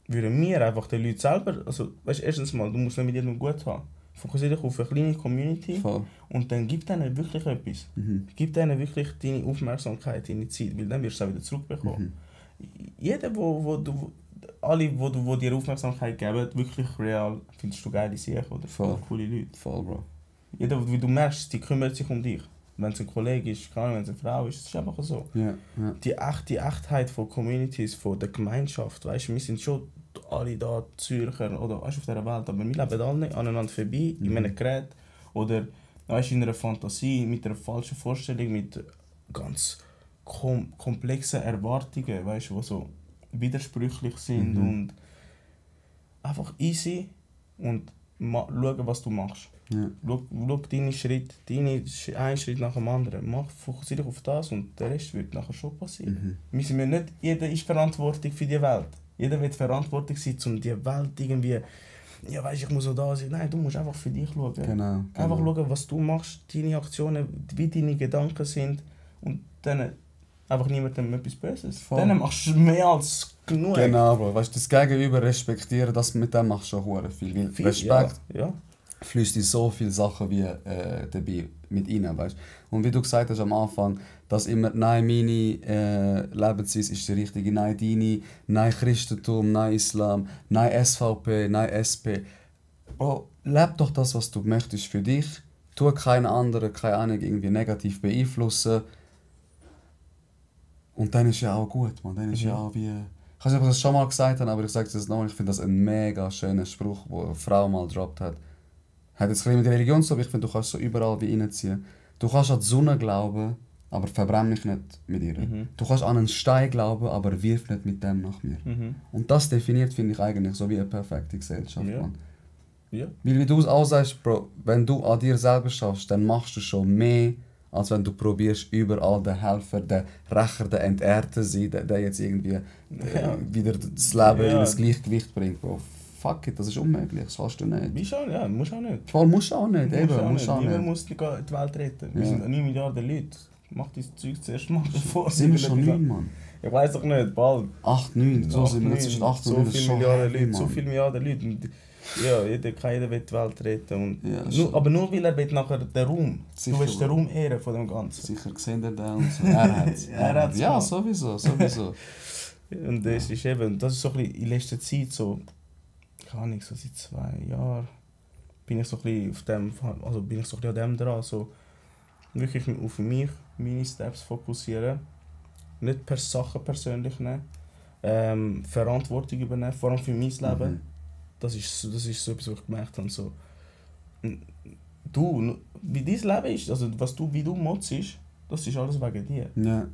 Speaker 3: würden wir einfach den Leuten selber, also weißt du, erstens mal, du musst nicht mit jedem gut haben. Fokussiere dich auf eine kleine Community.
Speaker 1: Voll.
Speaker 3: Und dann gib denen wirklich etwas. Gib denen wirklich deine Aufmerksamkeit, deine Zeit, weil dann wirst du es auch wieder zurückbekommen. Jeder, wo dir Aufmerksamkeit geben, wirklich real, findest du geile Sachen oder
Speaker 1: Voll.
Speaker 3: coole Leute.
Speaker 1: Voll, Bro.
Speaker 3: Jeder, wie du merkst, die kümmert sich um dich. Wenn es ein Kollege ist, keine Ahnung, wenn es eine Frau ist, es ist einfach so.
Speaker 1: Ja, ja.
Speaker 3: Die Echtheit von Communities, von der Gemeinschaft, weißt du, wir sind schon alle da Zürcher oder weißt, auf dieser Welt, aber wir leben alle aneinander vorbei, in einem Gerät oder weißt, in einer Fantasie, mit einer falschen Vorstellung, mit ganz komplexen Erwartungen, weißt, die so widersprüchlich sind und einfach easy. Und schauen, was du machst.
Speaker 1: Ja.
Speaker 3: Schau deine Schritte, einen Schritt nach dem anderen. Fokussiere dich auf das und der Rest wird nachher schon passieren. Jeder ist verantwortlich für die Welt. Jeder wird verantwortlich sein, um die Welt irgendwie... Ja, weißt, ich muss noch da sein. Nein, du musst einfach für dich schauen.
Speaker 1: Genau.
Speaker 3: Einfach schauen, was du machst, deine Aktionen, wie deine Gedanken sind und dann einfach niemandem etwas Böses.
Speaker 1: Voll.
Speaker 3: Dann machst du mehr als genug.
Speaker 1: Genau, Bro. Weißt du, das Gegenüber respektieren, das mit dem machst du schon hure viel. Weil Respekt
Speaker 3: Ja.
Speaker 1: fließt in so viele Sachen wie dabei mit rein, weißt du. Und wie du gesagt hast am Anfang, dass immer «Nein, meine Lebensweise ist die richtige, nein, deine, nein, Christentum, nein, Islam, nein, SVP, nein, SP». Bro, leb doch das, was du möchtest für dich. Tu keinen anderen, keine Ahnung, irgendwie negativ beeinflussen. Und dann ist ja auch gut, man. Dann ist ja auch wie... Ich weiß nicht, ob ich das schon mal gesagt habe, aber ich sage es noch. Ich finde das ein mega schöner Spruch, den eine Frau mal gedroppt hat. Hat jetzt ein bisschen mit der Religion so, aber ich finde, du kannst so überall wie reinziehen. Du kannst an die Sonne glauben, aber verbrenne mich nicht mit ihr. Du kannst an einen Stein glauben, aber wirf nicht mit dem nach mir. Und das definiert, finde ich, eigentlich so wie eine perfekte Gesellschaft,
Speaker 3: Ja.
Speaker 1: man.
Speaker 3: Ja.
Speaker 1: Weil wie du es auch sagst, Bro, wenn du an dir selber schaffst, dann machst du schon mehr, als wenn du probierst, überall der Helfer, der Rächer, der Entehrte sein, der jetzt irgendwie wieder das Leben in das Gleichgewicht bringt, Bro. Fuck it, das ist unmöglich, das kannst du nicht.
Speaker 3: Musst auch nicht.
Speaker 1: Voll, musst du auch nicht,
Speaker 3: Niemand
Speaker 1: nicht.
Speaker 3: muss die Welt retten. Wir sind 9 Milliarden Leute. Mach dein Zeug zuerst mal, bevor
Speaker 1: Sind wir schon 9, Mann?
Speaker 3: Ich weiß doch nicht, bald.
Speaker 1: 8, 9, so sind wir, zwischen 8 und 9, das ist schon heavy,
Speaker 3: So
Speaker 1: Mann.
Speaker 3: viele Milliarden Leute. Und ja, keiner will die Welt retten. Und
Speaker 1: Ja,
Speaker 3: aber nur weil er will nachher den Raum.
Speaker 1: Sicher,
Speaker 3: Du willst den Raum ehren von dem Ganzen.
Speaker 1: Sicher gesehen er da und so. Er hat's.
Speaker 3: hat's
Speaker 1: Ja,
Speaker 3: gemacht.
Speaker 1: sowieso.
Speaker 3: Und das ist eben, das ist so ein bisschen in letzter Zeit so, keine Ahnung, so seit 2 Jahren bin ich so ein bisschen auf dem, also bin ich so ein bisschen an dem dran, so wirklich auf mich, meine Steps fokussieren, nicht per Sachen persönlich nehmen, Verantwortung übernehmen, vor allem für mein Leben. Das ist so etwas, was ich gemerkt habe, so, du, wie dein Leben ist, also wie du motzt, das ist alles wegen dir.
Speaker 1: Ja.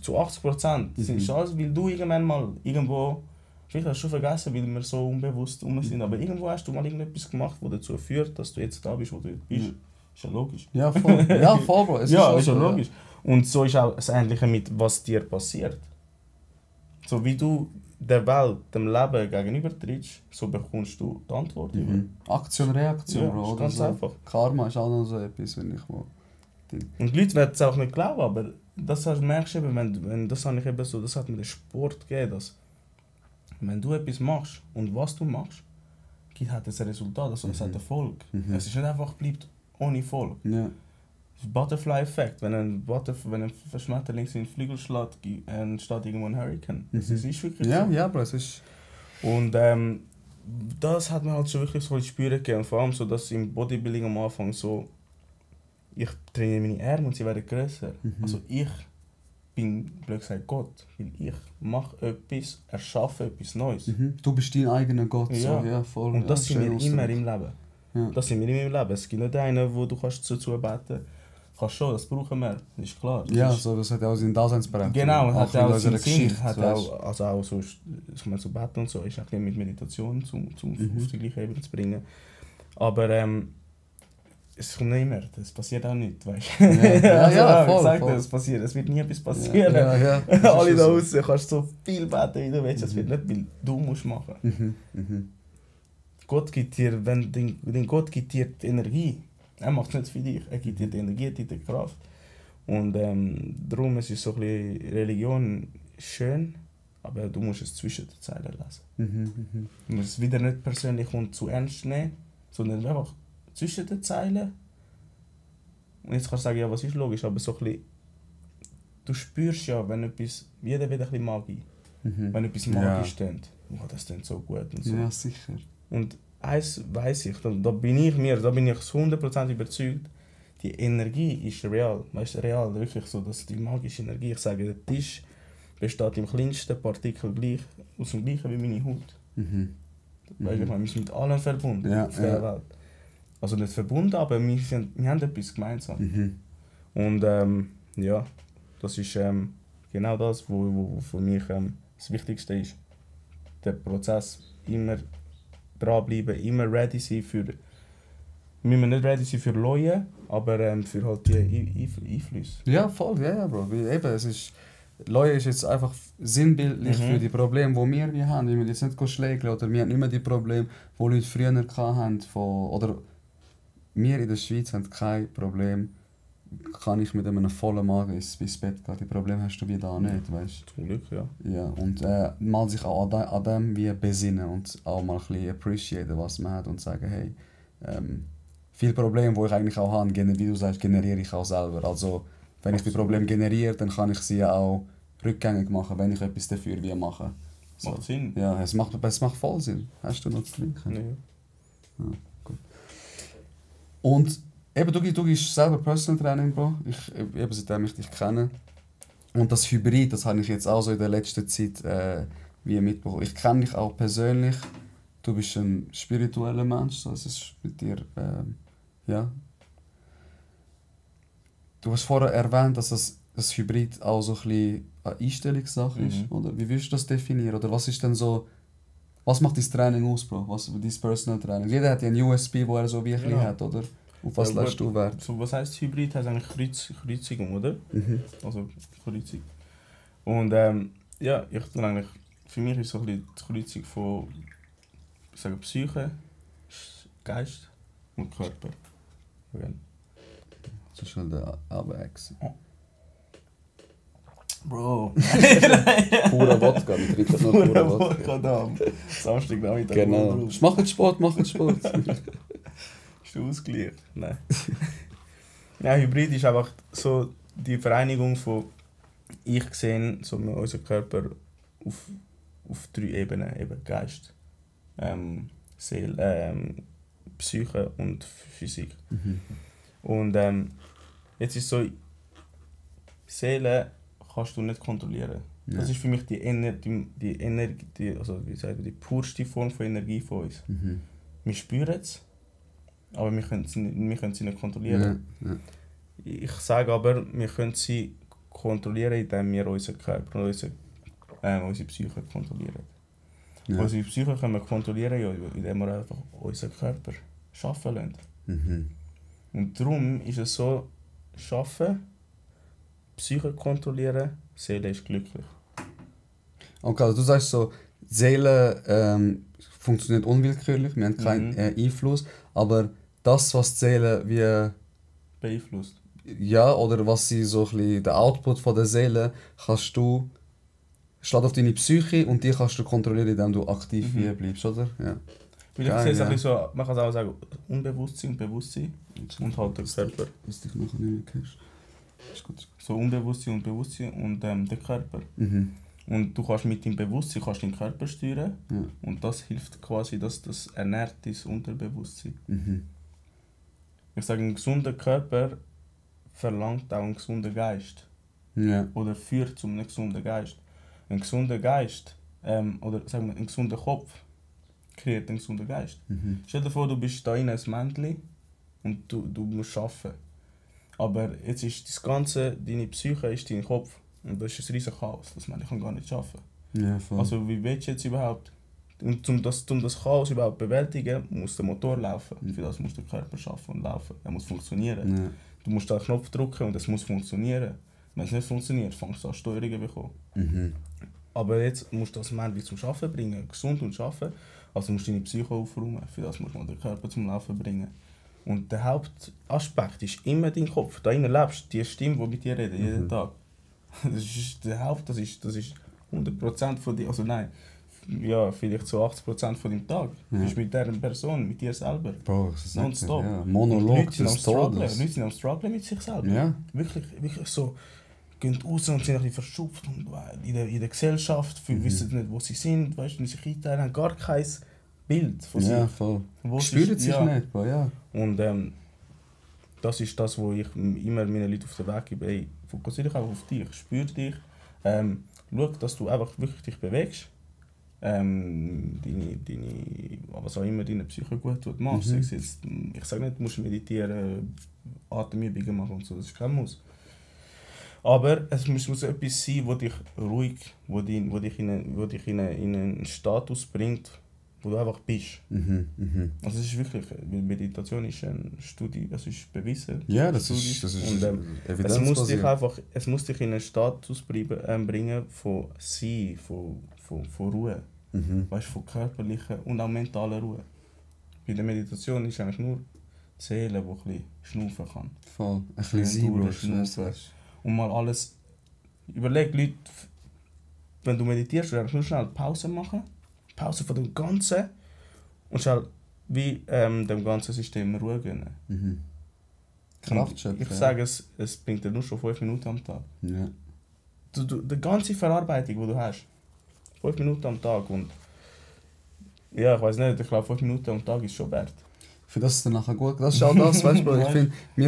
Speaker 3: Zu 80% ist alles, weil du irgendwann mal irgendwo, vielleicht hast du schon vergessen, weil wir so unbewusst sind, aber irgendwo hast du mal irgendetwas gemacht, das dazu führt, dass du jetzt da bist, wo du jetzt bist. Ist ja logisch.
Speaker 1: Ja, voll. Ja, voll, Bro.
Speaker 3: Ist ja logisch. Und so ist auch das Ähnliche mit, was dir passiert. So wie du der Welt, dem Leben gegenüber trittst, so bekommst du die Antwort.
Speaker 1: Aktion, Reaktion,
Speaker 3: Ja,
Speaker 1: Bro.
Speaker 3: ist
Speaker 1: Oder
Speaker 3: ganz
Speaker 1: so.
Speaker 3: einfach.
Speaker 1: Karma ist auch noch so etwas, wenn ich mal...
Speaker 3: Und die Leute werden es auch nicht glauben, aber das merkst du eben, wenn das habe ich eben so, das hat mir den Sport gegeben, dass wenn du etwas machst und was du machst, hat es ein Resultat, also es hat Erfolg. Es ist nicht einfach bleibt ohne Erfolg.
Speaker 1: Ja.
Speaker 3: Das Butterfly-Effekt, wenn ein Schmetterling seinen Flügel schlägt, entsteht irgendwo ein Hurricane. Das ist wirklich
Speaker 1: Ja,
Speaker 3: so.
Speaker 1: ja, Bro, es ist...
Speaker 3: Und das hat mir halt so wirklich so ein Spüren gegeben. Und vor allem so, dass im Bodybuilding am Anfang so, ich trainiere meine Arme und sie werden grösser. Also ich bin, blöd gesagt, Gott. Weil ich mache etwas, erschaffe etwas Neues.
Speaker 1: Du bist dein eigener Gott,
Speaker 3: Ja.
Speaker 1: so, ja, voll.
Speaker 3: Und das
Speaker 1: ja,
Speaker 3: sind wir
Speaker 1: schön
Speaker 3: immer
Speaker 1: ausgedrückt.
Speaker 3: im Leben.
Speaker 1: Ja.
Speaker 3: Das sind wir immer im Leben. Es gibt nicht einen, wo du kannst dazu beten kannst. Schon, das brauchen wir, das ist klar.
Speaker 1: Ja, so, das hat ja auch seine Daseinsberechtigung.
Speaker 3: Genau, hat
Speaker 1: in
Speaker 3: auch
Speaker 1: unserer
Speaker 3: seinen Sinn.
Speaker 1: Geschichte,
Speaker 3: Hat
Speaker 1: weißt.
Speaker 3: auch, also auch so, ich meine, so Beten und so ist auch ein bisschen mit Meditation, um auf die gleiche Ebene zu bringen. Aber es kommt nicht immer, das passiert auch nicht, weißt du?
Speaker 1: Ja, voll,
Speaker 3: ich sag
Speaker 1: voll.
Speaker 3: dir, es wird nie etwas passieren.
Speaker 1: Ja.
Speaker 3: Alle da draußen kannst so viel beten, wie du willst, es wird nicht, weil du musst machen. Gott gibt dir, wenn Gott gibt dir die Energie, er macht es nicht für dich, er gibt dir die Energie, die Kraft. Und darum ist so ein bisschen Religion schön, aber du musst es zwischen den Zeilen lesen. Du musst es wieder nicht persönlich und zu ernst nehmen, sondern einfach zwischen den Zeilen. Und jetzt kannst du sagen, ja, was ist logisch, aber so ein bisschen, du spürst ja, wenn etwas, jeder wird ein bisschen Magie. Wenn etwas magisch stimmt, das klingt so gut und so.
Speaker 1: Ja, sicher.
Speaker 3: Und eins weiss ich, da bin ich 100% überzeugt, die Energie ist real. Weißt du, real, wirklich so, dass die magische Energie, ich sage, der Tisch besteht im kleinsten Partikel gleich, aus dem gleichen wie meine Haut. Weißt du, ich meine, wir sind mit allem verbunden auf dieser Welt. Also nicht verbunden, aber wir haben etwas gemeinsam. Und ja, das ist genau das, wo für mich das Wichtigste ist. Der Prozess immer dranbleiben, immer ready sein für... Müssen wir nicht ready sein für Leute, aber für halt die Einflüsse.
Speaker 1: Ja, voll, ja, Bro. Weil eben, es ist... Leute ist jetzt einfach sinnbildlich für die Probleme, die wir haben. Wir müssen jetzt nicht schlägeln oder wir haben nicht mehr die Probleme, die Leute früher hatten. Oder wir in der Schweiz haben kein Problem, kann ich mit einem vollen Magen ins Bett gehen. Die Probleme hast du wie da nicht, weißt du?
Speaker 3: Zum Glück, ja.
Speaker 1: Ja, und mal sich auch an dem wie besinnen und auch mal ein bisschen appreciaten, was man hat und sagen, hey, viele Probleme, die ich eigentlich auch habe, wie du sagst, generiere ich auch selber. Also, wenn ich die Probleme generiere, dann kann ich sie ja auch rückgängig machen, wenn ich etwas dafür mache. So.
Speaker 3: Macht Sinn.
Speaker 1: Ja, es macht voll Sinn. Hast du noch zu trinken?
Speaker 3: Ja.
Speaker 1: Ja, gut. Und eben, du gibst selber Personal Training, Bro. Eben seitdem ich dich kenne. Und das Hybrid, das habe ich jetzt auch so in der letzten Zeit wie mitbekommen. Ich kenne dich auch persönlich. Du bist ein spiritueller Mensch. So, es ist mit dir, ja. Du hast vorher erwähnt, dass das Hybrid auch so ein bisschen eine Einstellungssache ist. Oder? Wie würdest du das definieren? Oder was ist denn so... Was macht dein Training aus, Bro? Was dein Personal Training? Jeder hat ja einen USP, wo er so wie ein bisschen hat, oder? Auf was lässt du Wert?
Speaker 3: So, was heisst Hybrid? Heißt eigentlich Kreuzigung, oder? Also Kreuzung. Und ja, ich tue eigentlich... Für mich ist so ein bisschen die Kreuzung von... Ich sage Psyche, Geist und Körper. Okay.
Speaker 1: Das ist schon der Abex.
Speaker 3: Bro!
Speaker 1: Purer Wodka, wir trinken nur purer Wodka.
Speaker 3: Da am Samstagnachmittag.
Speaker 1: Genau. Mach jetzt Sport.
Speaker 3: Ist du ausgeglichen? Nein. Nein, Hybrid ist einfach so die Vereinigung von... Ich sehe so unseren Körper auf 3 Ebenen. Eben Geist, Seele, Psyche und Physik. Und jetzt ist so... Seele kannst du nicht kontrollieren. Ja. Das ist für mich die Energie, also wie sagt man, die purste Form von Energie von uns. Wir spüren es, aber wir können sie nicht kontrollieren. Ja. Ich sage aber, wir können sie kontrollieren, indem wir unseren Körper und unsere Psyche kontrollieren. Ja. Unsere Psyche können wir kontrollieren, indem wir einfach unseren Körper arbeiten lassen. Und darum ist es so, arbeiten, Psyche kontrollieren, Seele ist glücklich.
Speaker 1: Okay, also du sagst so, Seele funktioniert unwillkürlich, wir haben keinen Einfluss, aber das, was die Seele wie...
Speaker 3: beeinflusst.
Speaker 1: Ja, oder was sie so ein bisschen, der Output von der Seele, kannst du... schlägt auf deine Psyche und die kannst du kontrollieren, indem du aktiv hier bleibst, oder? Ja.
Speaker 3: Weil ich sehe es ein bisschen so, man kann auch sagen, Unbewusstsein und Bewusstsein und halt der Körper.
Speaker 1: Dass du dich nachher nicht mehr kennst. Ist gut.
Speaker 3: So Unbewusstsein und Bewusstsein und der Körper. Und du kannst mit deinem Bewusstsein deinen Körper steuern und das hilft quasi, dass das ernährt dein Unterbewusstsein. Ich sage, ein gesunder Körper verlangt auch einen gesunden Geist.
Speaker 1: Ja.
Speaker 3: Oder führt zu einem gesunden Geist. Ein gesunder Geist, oder sagen wir, ein gesunder Kopf kreiert einen gesunden Geist. Stell dir vor, du bist da in ein Männchen und du musst arbeiten. Aber jetzt ist das Ganze, deine Psyche ist dein Kopf und das ist ein riesiges Chaos. Das meine ich kann gar nicht arbeiten.
Speaker 1: Ja, voll.
Speaker 3: Also wie willst du jetzt überhaupt? Und um das Chaos überhaupt zu bewältigen, muss der Motor laufen. Für das muss der Körper arbeiten und laufen. Er muss funktionieren.
Speaker 1: Ja.
Speaker 3: Du musst den Knopf drücken und es muss funktionieren. Wenn es nicht funktioniert, fängst du an Steuerungen zu bekommen. Aber jetzt musst du das Männchen zum Arbeiten bringen, gesund und arbeiten. Also musst du deine Psyche aufräumen. Für das musst du den Körper zum Laufen bringen. Und der Hauptaspekt ist immer dein Kopf. Da innen lebst die Stimme, die mit dir redet, jeden Tag. Das ist das ist 100% von dir, also nein, ja, vielleicht so 80% von deinem Tag. Du bist mit dieser Person, mit dir selber.
Speaker 1: Bro, das ist
Speaker 3: nonstop.
Speaker 1: Ja. Monolog des Todes.
Speaker 3: Leute sind am Struggeln mit sich selber.
Speaker 1: Ja.
Speaker 3: Wirklich so, gehen raus und sind ein bisschen verschupft und in der Gesellschaft, wissen nicht, wo sie sind, weißt, wenn sie sich einteilen, haben gar kein Bild von sich.
Speaker 1: Ja, voll. Spüren sich nicht, Bro, ja.
Speaker 3: Und das ist das, wo ich immer meinen Leuten auf den Weg gebe. Ey, fokussiere dich einfach auf dich, spür dich. Schau, dass du einfach wirklich dich bewegst. Was auch immer deine Psyche gut tut, machst. Ich sage nicht, du musst meditieren, Atemübungen machen und so, das ist kein Muss. Aber es muss etwas sein, das dich ruhig, wo dich in einen Status bringt, wo du einfach bist.
Speaker 1: Mhm.
Speaker 3: Also es ist wirklich, weil Meditation ist eine Studie, das ist bewiesen.
Speaker 1: Ja, das ist
Speaker 3: und,
Speaker 1: evidenzbasiert.
Speaker 3: es muss dich in einen Status bringen von Sein, von Ruhe. Weißt, von körperlicher und auch mentaler Ruhe. Bei der Meditation ist eigentlich nur die Seele, die ein bisschen schnaufen kann.
Speaker 1: Voll, ein bisschen
Speaker 3: schnaufen. Und mal alles... Überleg, Leute, wenn du meditierst, du nur schnell Pause machen. Pause von dem Ganzen. Und schnell wie dem ganzen System Ruhe gönnen.
Speaker 1: Kraft schöpfen.
Speaker 3: Ich sage, es bringt dir nur schon 5 Minuten am Tag.
Speaker 1: Ja.
Speaker 3: Die ganze Verarbeitung, die du hast, 5 Minuten am Tag und ja, ich weiß nicht, ich glaube 5 Minuten am Tag ist schon wert.
Speaker 1: Für das ist dann nachher gut. Das ist auch das, weißt du, ich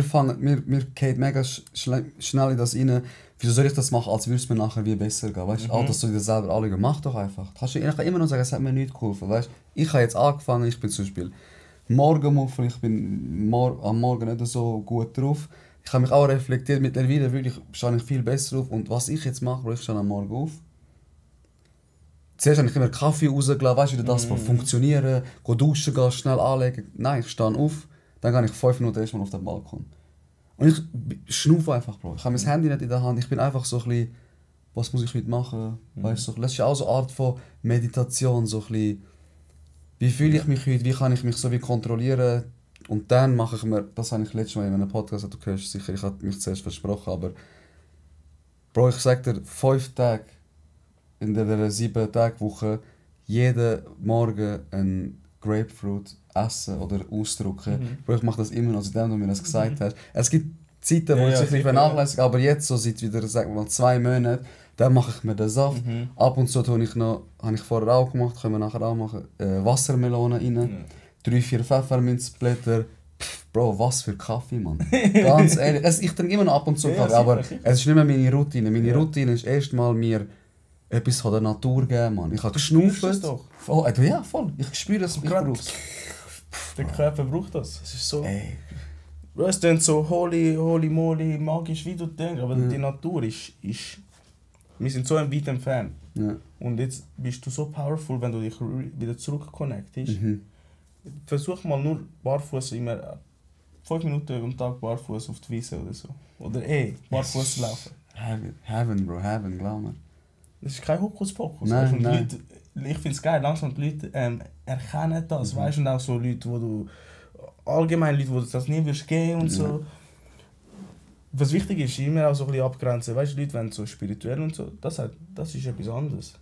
Speaker 1: finde, wir gehen mega schnell in das rein. Wieso soll ich das machen, als würde es mir nachher wie besser gehen, weißt du? Das soll dir selber anlegen, mach doch einfach. Ich kann immer noch sagen, es hat mir nicht geholfen, weißt du? Ich habe jetzt angefangen, ich bin zum Beispiel Morgenmuffel, ich bin am Morgen nicht so gut drauf. Ich habe mich auch reflektiert, mittlerweile wirklich stehe ich viel besser auf. Und was ich jetzt mache, ich stehe am Morgen auf. Zuerst habe ich immer Kaffee rausgelassen, weißt du, wie das funktionieren, geh duschen, gehen, schnell anlegen. Nein, ich stehe auf, dann gehe ich 5 Minuten erstmal auf den Balkon. Und ich schnaufe einfach, Bro. Ich habe mein Handy nicht in der Hand, ich bin einfach so ein bisschen, was muss ich heute machen? Weißt du, das ist auch so eine Art von Meditation, so ein bisschen, wie fühle ich mich heute, wie kann ich mich so wie kontrollieren. Und dann mache ich mir, das habe ich letztes Mal in einem Podcast, du hörst sicher, ich habe mich zuerst versprochen, aber Bro, ich sage dir, 5 Tage in der 7-Tage-Woche jeden Morgen einen Grapefruit essen oder ausdrücken. Bro, ich mache das immer noch, seitdem du mir das gesagt hast. Es gibt Zeiten, wo ich es nicht vernachlässige, aber jetzt, so seit wieder, sagen wir mal, 2 Monaten, dann mache ich mir den Saft. Ab und zu habe ich vorher auch gemacht, können wir nachher auch machen, Wassermelonen rein, 3-4 Pfefferminzblätter. Bro, was für Kaffee, Mann. Ganz ehrlich, ich trinke immer noch ab und zu Kaffee, aber es ist nicht mehr meine Routine. Meine Routine ist erstmal mir etwas von der Natur geben, Mann. Ich habe geschnauft. Voll, ja, voll. Ich spüre es, ich brauche es.
Speaker 3: Der Körper braucht das. Es ist so... Es ist dann so holy moly, magisch, wie du denkst, aber die Natur ist... Wir sind so weit entfernt.
Speaker 1: Ja.
Speaker 3: Und jetzt bist du so powerful, wenn du dich wieder zurückconnectest. Versuch mal nur barfuß immer 5 Minuten am Tag barfuß auf die Wiese oder so. Oder barfuß laufen.
Speaker 1: Heaven, Bro, Heaven, glaub mir.
Speaker 3: Das ist kein Hokuspokus.
Speaker 1: Nein.
Speaker 3: Leute, ich finde es geil, langsam die Leute erkennen das. Weißt du, und auch so Leute, wo du allgemein Leute, wo du das nie wirst gehen und so. Was wichtig ist, immer auch so ein bisschen abgrenzen. Weißt du, Leute, wenn so spirituell und so, das ist etwas anderes.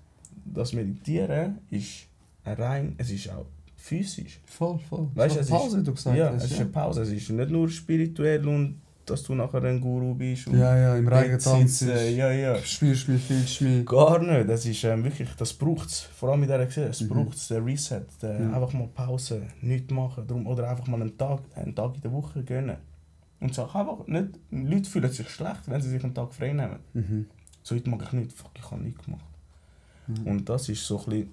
Speaker 3: Das Meditieren ist es ist auch physisch.
Speaker 1: Voll.
Speaker 3: Weißt,
Speaker 1: es ist eine Pause, du gesagt
Speaker 3: hast. Ja,
Speaker 1: es
Speaker 3: ist eine Pause. Es ist nicht nur spirituell und dass du nachher ein Guru bist. Und
Speaker 1: im Regen tanzen.
Speaker 3: Ja.
Speaker 1: Spürst mich, fühlst mich.
Speaker 3: Gar nicht. Das ist wirklich, das braucht es. Vor allem mit dieser Geschichte. Es braucht den Reset. Einfach mal Pause, nichts machen. Oder einfach mal einen Tag in der Woche gönnen. Und sag einfach nicht, Leute fühlen sich schlecht, wenn sie sich einen Tag frei nehmen. So, heute mag ich nicht, fuck, ich habe nichts gemacht. Und das ist so ein bisschen,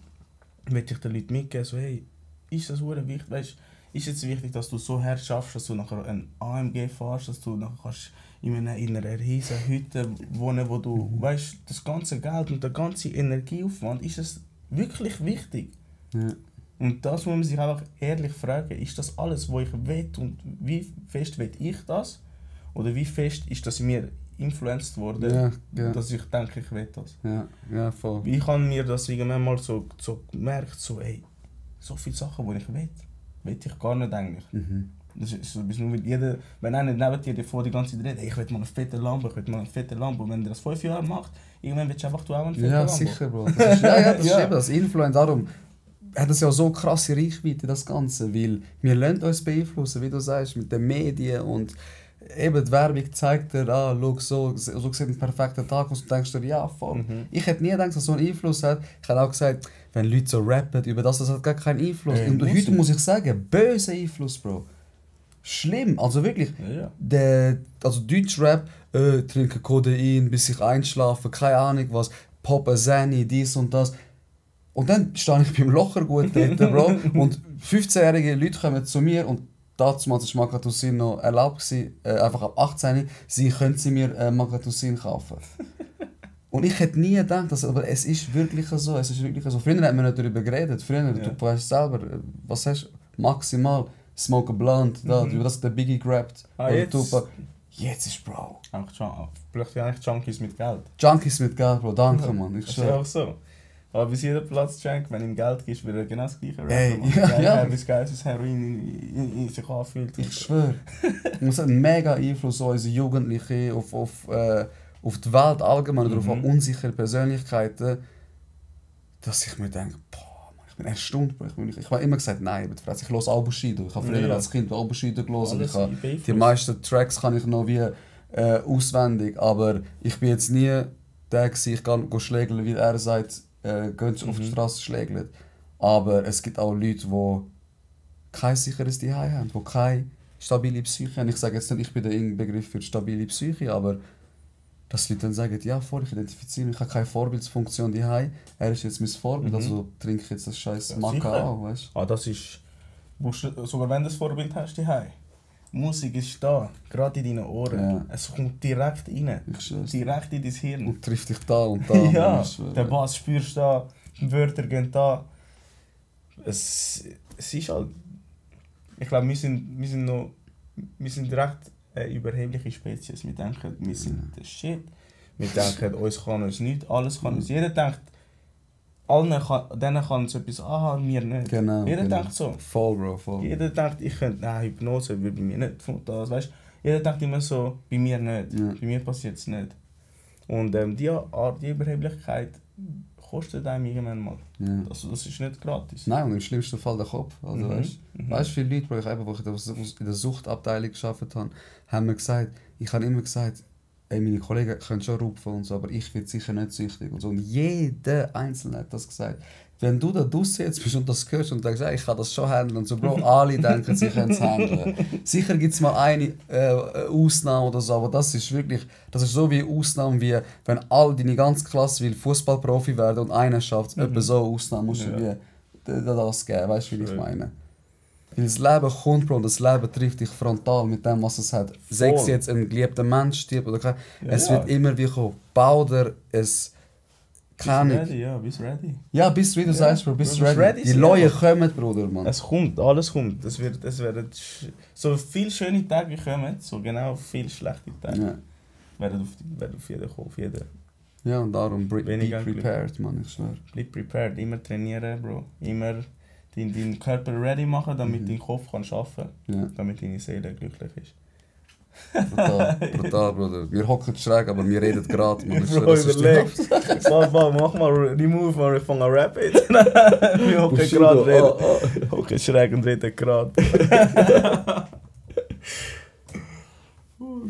Speaker 3: möchte ich den Leuten mitgeben, so hey, ist das wirklich wichtig, weißt, ist es wichtig, dass du so hart schaffst, dass du nachher ein AMG fährst, dass du nachher kannst in einer riesen Hütte wohnen, wo du, weißt, das ganze Geld und der ganze Energieaufwand, ist es wirklich wichtig?
Speaker 1: Ja.
Speaker 3: Und das muss man sich einfach ehrlich fragen, ist das alles, was ich will und wie fest will ich das? Oder wie fest ist das in mir influenced worden, dass ich denke, ich will das?
Speaker 1: Ja, voll.
Speaker 3: Wie kann mir das irgendwann mal so gemerkt, so so viele Sachen, die ich will ich gar nicht eigentlich. Das ist so, wenn einer neben dir vor die ganze Zeit redet, ich will mal einen fetten Lambo, und wenn der das 5 Jahre macht, irgendwann willst du einfach auch einen fetten Lambo.
Speaker 1: Ja, sicher, Bro. Das ist eben das Influence, darum hat es ja so krasse Reichweite, das Ganze, weil wir lassen uns beeinflussen, wie du sagst, mit den Medien und eben die Werbung zeigt dir, schau, so sieht ein perfekter Tag aus und denkst dir, ja, voll. Ich hätte nie gedacht, dass das so einen Einfluss hat. Ich hätte auch gesagt, wenn Leute so rappen über das hat gar keinen Einfluss. Und heute muss ich sagen, böser Einfluss, Bro. Schlimm, also wirklich. Also Deutschrap, trinken Codein, bis ich einschlafen, keine Ahnung was, poppen Zeni, dies und das. Und dann stehe ich beim Lochergut dort, Bro, und 15-jährige Leute kommen zu mir und damals war Magratusin noch erlaubt, einfach ab 18, sie können sie mir Magratusin kaufen. Und ich hätte nie gedacht, aber es ist wirklich so. Es ist wirklich so. Früher hat man nicht darüber geredet. Früher, du weißt selber, was hast du? Maximal Smoke a Blunt, da, über das der Biggie grabt. Oder Tupac. Jetzt ist Bro.
Speaker 3: Vielleicht eigentlich Junkies mit Geld.
Speaker 1: Junkies mit Geld, Bro. Danke, Mann. Ich
Speaker 3: Das ist ja auch so. Aber bis jeder Platz schenkt, wenn ihm Geld gibst, wird er genau das gleiche rappen. Wie geil das Heroin in sich anfühlt.
Speaker 1: Ich schwöre. Es hat einen mega Einfluss auf unsere Jugendlichen, auf die Welt allgemein oder auf unsichere Persönlichkeiten, dass ich mir denke, boah, Mann, ich bin erstaunt. Ich habe immer gesagt, nein, ich höre auch Bushido. Ich habe früher als Kind auch Bushido gehört. Die meisten Tracks kann ich noch wie auswendig, aber ich bin jetzt nie der gewesen, ich gehe schlägeln, wie er sagt, gehen auf die Straße schlägeln. Aber es gibt auch Leute, die kein sicheres Zuhause haben, die keine stabile Psyche haben. Ich sage jetzt nicht, ich bin der Begriff für stabile Psyche, aber dass Leute dann sagen, ja voll, ich identifiziere mich, ich habe keine Vorbildsfunktion daheim. Er ist jetzt mein Vorbild, also trinke ich jetzt das scheiß Macca an, weißt
Speaker 3: du? Das ist, sogar wenn du das Vorbild hast daheim. Musik ist da, gerade in deinen Ohren. Ja. Es kommt direkt rein, direkt in dein Hirn.
Speaker 1: Und trifft dich da und da.
Speaker 3: Ja, den Bass spürst du da, die Wörter gehen da. Es ist halt... Ich glaube, wir sind direkt eine überhebliche Spezies. Wir denken, wir sind der Shit. Wir denken, uns kann uns nicht, alles kann uns. Jeder denkt, denen kann es etwas anhaben, mir nicht.
Speaker 1: Genau,
Speaker 3: jeder denkt so.
Speaker 1: Voll, Bro, voll.
Speaker 3: Jeder denkt, ich könnte, Hypnose würde bei mir nicht von das, weißt? Jeder denkt immer so, bei mir nicht, bei mir passiert es nicht. Und die Art, die Überheblichkeit kostet einem irgendwann mal.
Speaker 1: Ja.
Speaker 3: Also das ist nicht gratis.
Speaker 1: Nein, und im schlimmsten Fall der Kopf. Also, weißt du, viele Leute, wo ich in der Suchtabteilung gearbeitet habe, haben mir gesagt, ich habe immer gesagt, ey, meine Kollegen können schon rupfen und so, aber ich werde sicher nicht süchtig und so. Und jeder Einzelne hat das gesagt. Wenn du da draussen jetzt bist und das hörst und denkst, ich kann das schon handeln und so, Bro, alle denken, sie können es handeln. Sicher gibt es mal eine Ausnahme oder so, aber das ist so wie eine Ausnahme, wie wenn deine ganze Klasse will Fußballprofi werden und einer schafft es. Etwa so eine Ausnahme musst du wie das geben, weißt du, wie ich meine? Weil das Leben kommt, Bro, und das Leben trifft dich frontal mit dem, was es hat. Sei es jetzt ein geliebter Mensch stirbt oder kein, es wird immer wie kommen. Bau dir es.
Speaker 3: Bist ready,
Speaker 1: Ja, bist ready, du sagst, Bro, bist ready. Die Leute kommen, Bruder, Mann.
Speaker 3: Es kommt, alles kommt. Es werden so viele schöne Tage kommen, so genau viele schlechte Tage. Werden auf jeden kommen, auf jeden.
Speaker 1: Ja, und darum, be prepared, Mann, ich schwör.
Speaker 3: Bleib prepared, immer trainieren, Bro. Immer deinen Körper ready machen, damit dein Kopf kann arbeiten kann, damit deine Seele glücklich ist.
Speaker 1: Brutal, Bruder. Wir hocken schräg, aber wir reden gerade.
Speaker 3: Bro, überleg. Mach mal, remove mal, ich fange an rappen jetzt. Wir hocken gerade reden. Hocken schräg und reden gerade.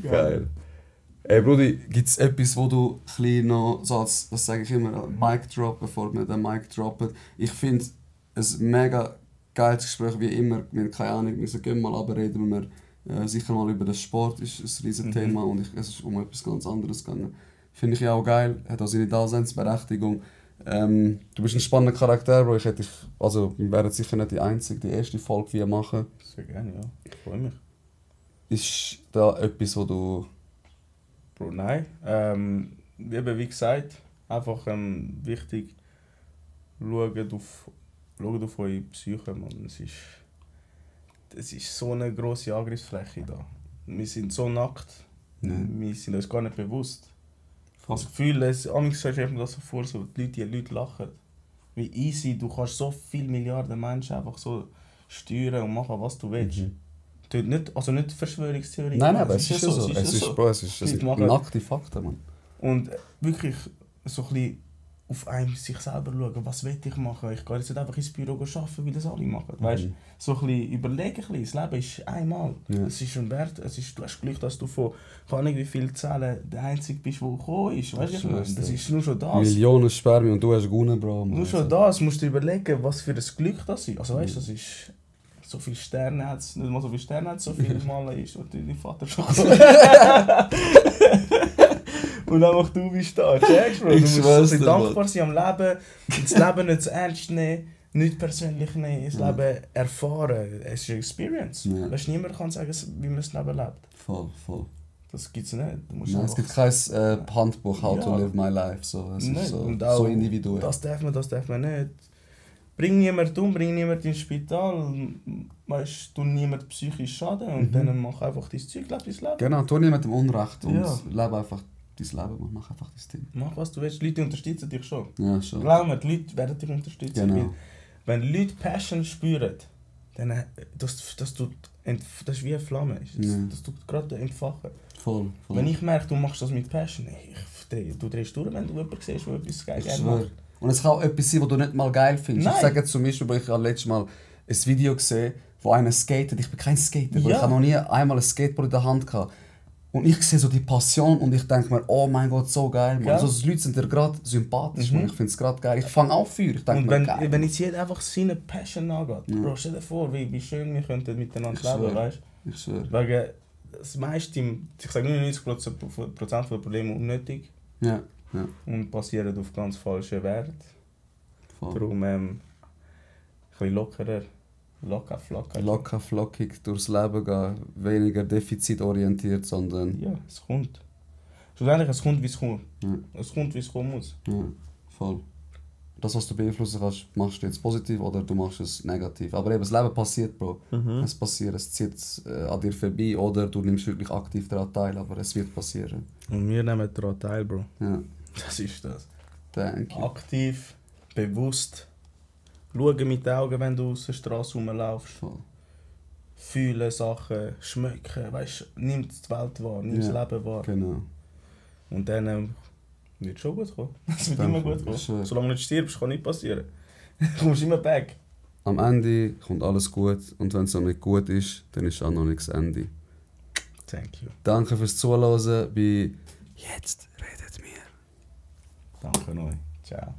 Speaker 1: Geil. Ey, Brudi, gibt es etwas, wo du ein noch, so als, das sage ich immer, Mic drop, bevor wir den Mic droppen. Ich finde es ein mega geiles Gespräch, wie immer. Wir haben keine Ahnung, wir gehen mal reden wir sicher mal über den Sport, ist ein riesen Thema und es ist um etwas ganz anderes gegangen. Finde ich auch geil, hat auch seine Daseinsberechtigung. Du bist ein spannender Charakter, Bro. Wir werden sicher nicht die erste Folge wie machen.
Speaker 3: Sehr gerne, ja. Ich freue mich.
Speaker 1: Ist da etwas, wo du...
Speaker 3: Bro, nein. Wie gesagt, einfach wichtig, schaut auf eure Psyche, Mann. Es ist so eine grosse Angriffsfläche da. Wir sind so nackt, wir sind uns gar nicht bewusst. Das Gefühl, stelle ich mir das so vor, so, die Leute lachen. Wie easy, du kannst so viele Milliarden Menschen einfach so steuern und machen, was du willst. Nicht Verschwörungstheorie.
Speaker 1: Nein, aber es ist so. Es sind nackte Fakten, Mann.
Speaker 3: Und wirklich so ein bisschen auf einem sich selber schauen, was will ich machen. Ich gehe jetzt nicht einfach ins Büro arbeiten, wie das alle machen. Weißt? So ein bisschen überlegen, das Leben ist einmal. Es ist ein Wert, du hast Glück, dass du von keine Ahnung wie viele Zellen der Einzige bist, der gekommen ist. Weißt du, das ist nur schon das.
Speaker 1: Millionen Spermien und du hast gewonnen, Bro.
Speaker 3: Nur schon das musst du überlegen, was für ein Glück das ist. Also weißt, das ist... So viele Sterne hat es, nicht mal so viele Sterne hat es, so viele Malen ist, und dein Vater schon und einfach du bist da, checkst, Bro. Du musst so dankbar sein am Leben, das Leben nicht zu ernst nehmen, nicht persönlich nehmen, das Leben erfahren. Es ist eine Experience. Weißt, niemand kann sagen, wie man das Leben lebt.
Speaker 1: Voll.
Speaker 3: Das gibt es nicht. Du musst
Speaker 1: Nein, es gibt kein Handbuch, how to live my life. So. Es ist so individuell.
Speaker 3: Das darf man nicht. Bring niemand um, bring niemand ins Spital, weißt, tu niemand psychisch schaden und dann mach einfach dein Zeug, lebe dein Leben.
Speaker 1: Genau, tu niemandem Unrecht und lebe einfach dein Leben und mach einfach dein Ding.
Speaker 3: Mach was du willst, die Leute unterstützen dich schon.
Speaker 1: Ja, schon.
Speaker 3: Glaub mir, die Leute werden dich unterstützen.
Speaker 1: Genau.
Speaker 3: Wenn Leute Passion spüren, dann das ist wie eine Flamme. Das tut gerade entfachen.
Speaker 1: Voll.
Speaker 3: Wenn ich merke, du machst das mit Passion, du drehst durch, wenn du jemanden siehst, der etwas geil macht.
Speaker 1: Und es kann auch etwas sein, was du nicht mal geil findest.
Speaker 3: Nein.
Speaker 1: Ich sage zum Beispiel, ich habe letztes Mal ein Video gesehen, wo einer skatet. Ich bin kein Skater, ich habe noch nie einmal ein Skateboard in der Hand gehabt. Und ich sehe so die Passion und ich denke mir, oh mein Gott, so geil. Ja. Also die Leute sind dir gerade sympathisch und ich finde es gerade geil. Ich fange auch Feuer. Ich denke
Speaker 3: mir, wenn jetzt jeder einfach seine Passion angeht, Bro, stell dir vor, wie schön wir könnten miteinander leben, weißt du?
Speaker 1: Ich schwöre.
Speaker 3: Wegen das meiste, ich sage 99% der Probleme unnötig.
Speaker 1: Ja.
Speaker 3: Und basieren auf ganz falschen Werten. Darum ein bisschen lockerer,
Speaker 1: locker flockig durchs Leben gehen, weniger defizitorientiert, sondern...
Speaker 3: Ja, es kommt. Schlussendlich, es kommt, wie es kommt. Ja. Es kommt, wie es kommen muss.
Speaker 1: Ja, voll. Das, was du beeinflussen kannst, machst du jetzt positiv oder du machst es negativ. Aber eben, das Leben passiert, Bro. Es passiert, es zieht an dir vorbei oder du nimmst wirklich aktiv daran teil, aber es wird passieren.
Speaker 3: Und wir nehmen daran teil, Bro.
Speaker 1: Ja.
Speaker 3: Das ist das.
Speaker 1: Thank you.
Speaker 3: Aktiv, bewusst. Schauen mit den Augen, wenn du auf der Straße rumlaufst.
Speaker 1: Voll.
Speaker 3: Fühlen Sachen, schmecken, weißt, nimm die Welt wahr, nimm das Leben wahr.
Speaker 1: Genau.
Speaker 3: Und dann wird es schon gut kommen. Es wird immer gut kommen. Solange du nicht stirbst, kann nichts passieren. Du kommst immer back.
Speaker 1: Am Ende kommt alles gut und wenn es noch nicht gut ist, dann ist auch noch nicht das Ende.
Speaker 3: Thank you.
Speaker 1: Danke fürs Zuhören bei «Jetzt redet mir».
Speaker 3: Danke euch. Ciao.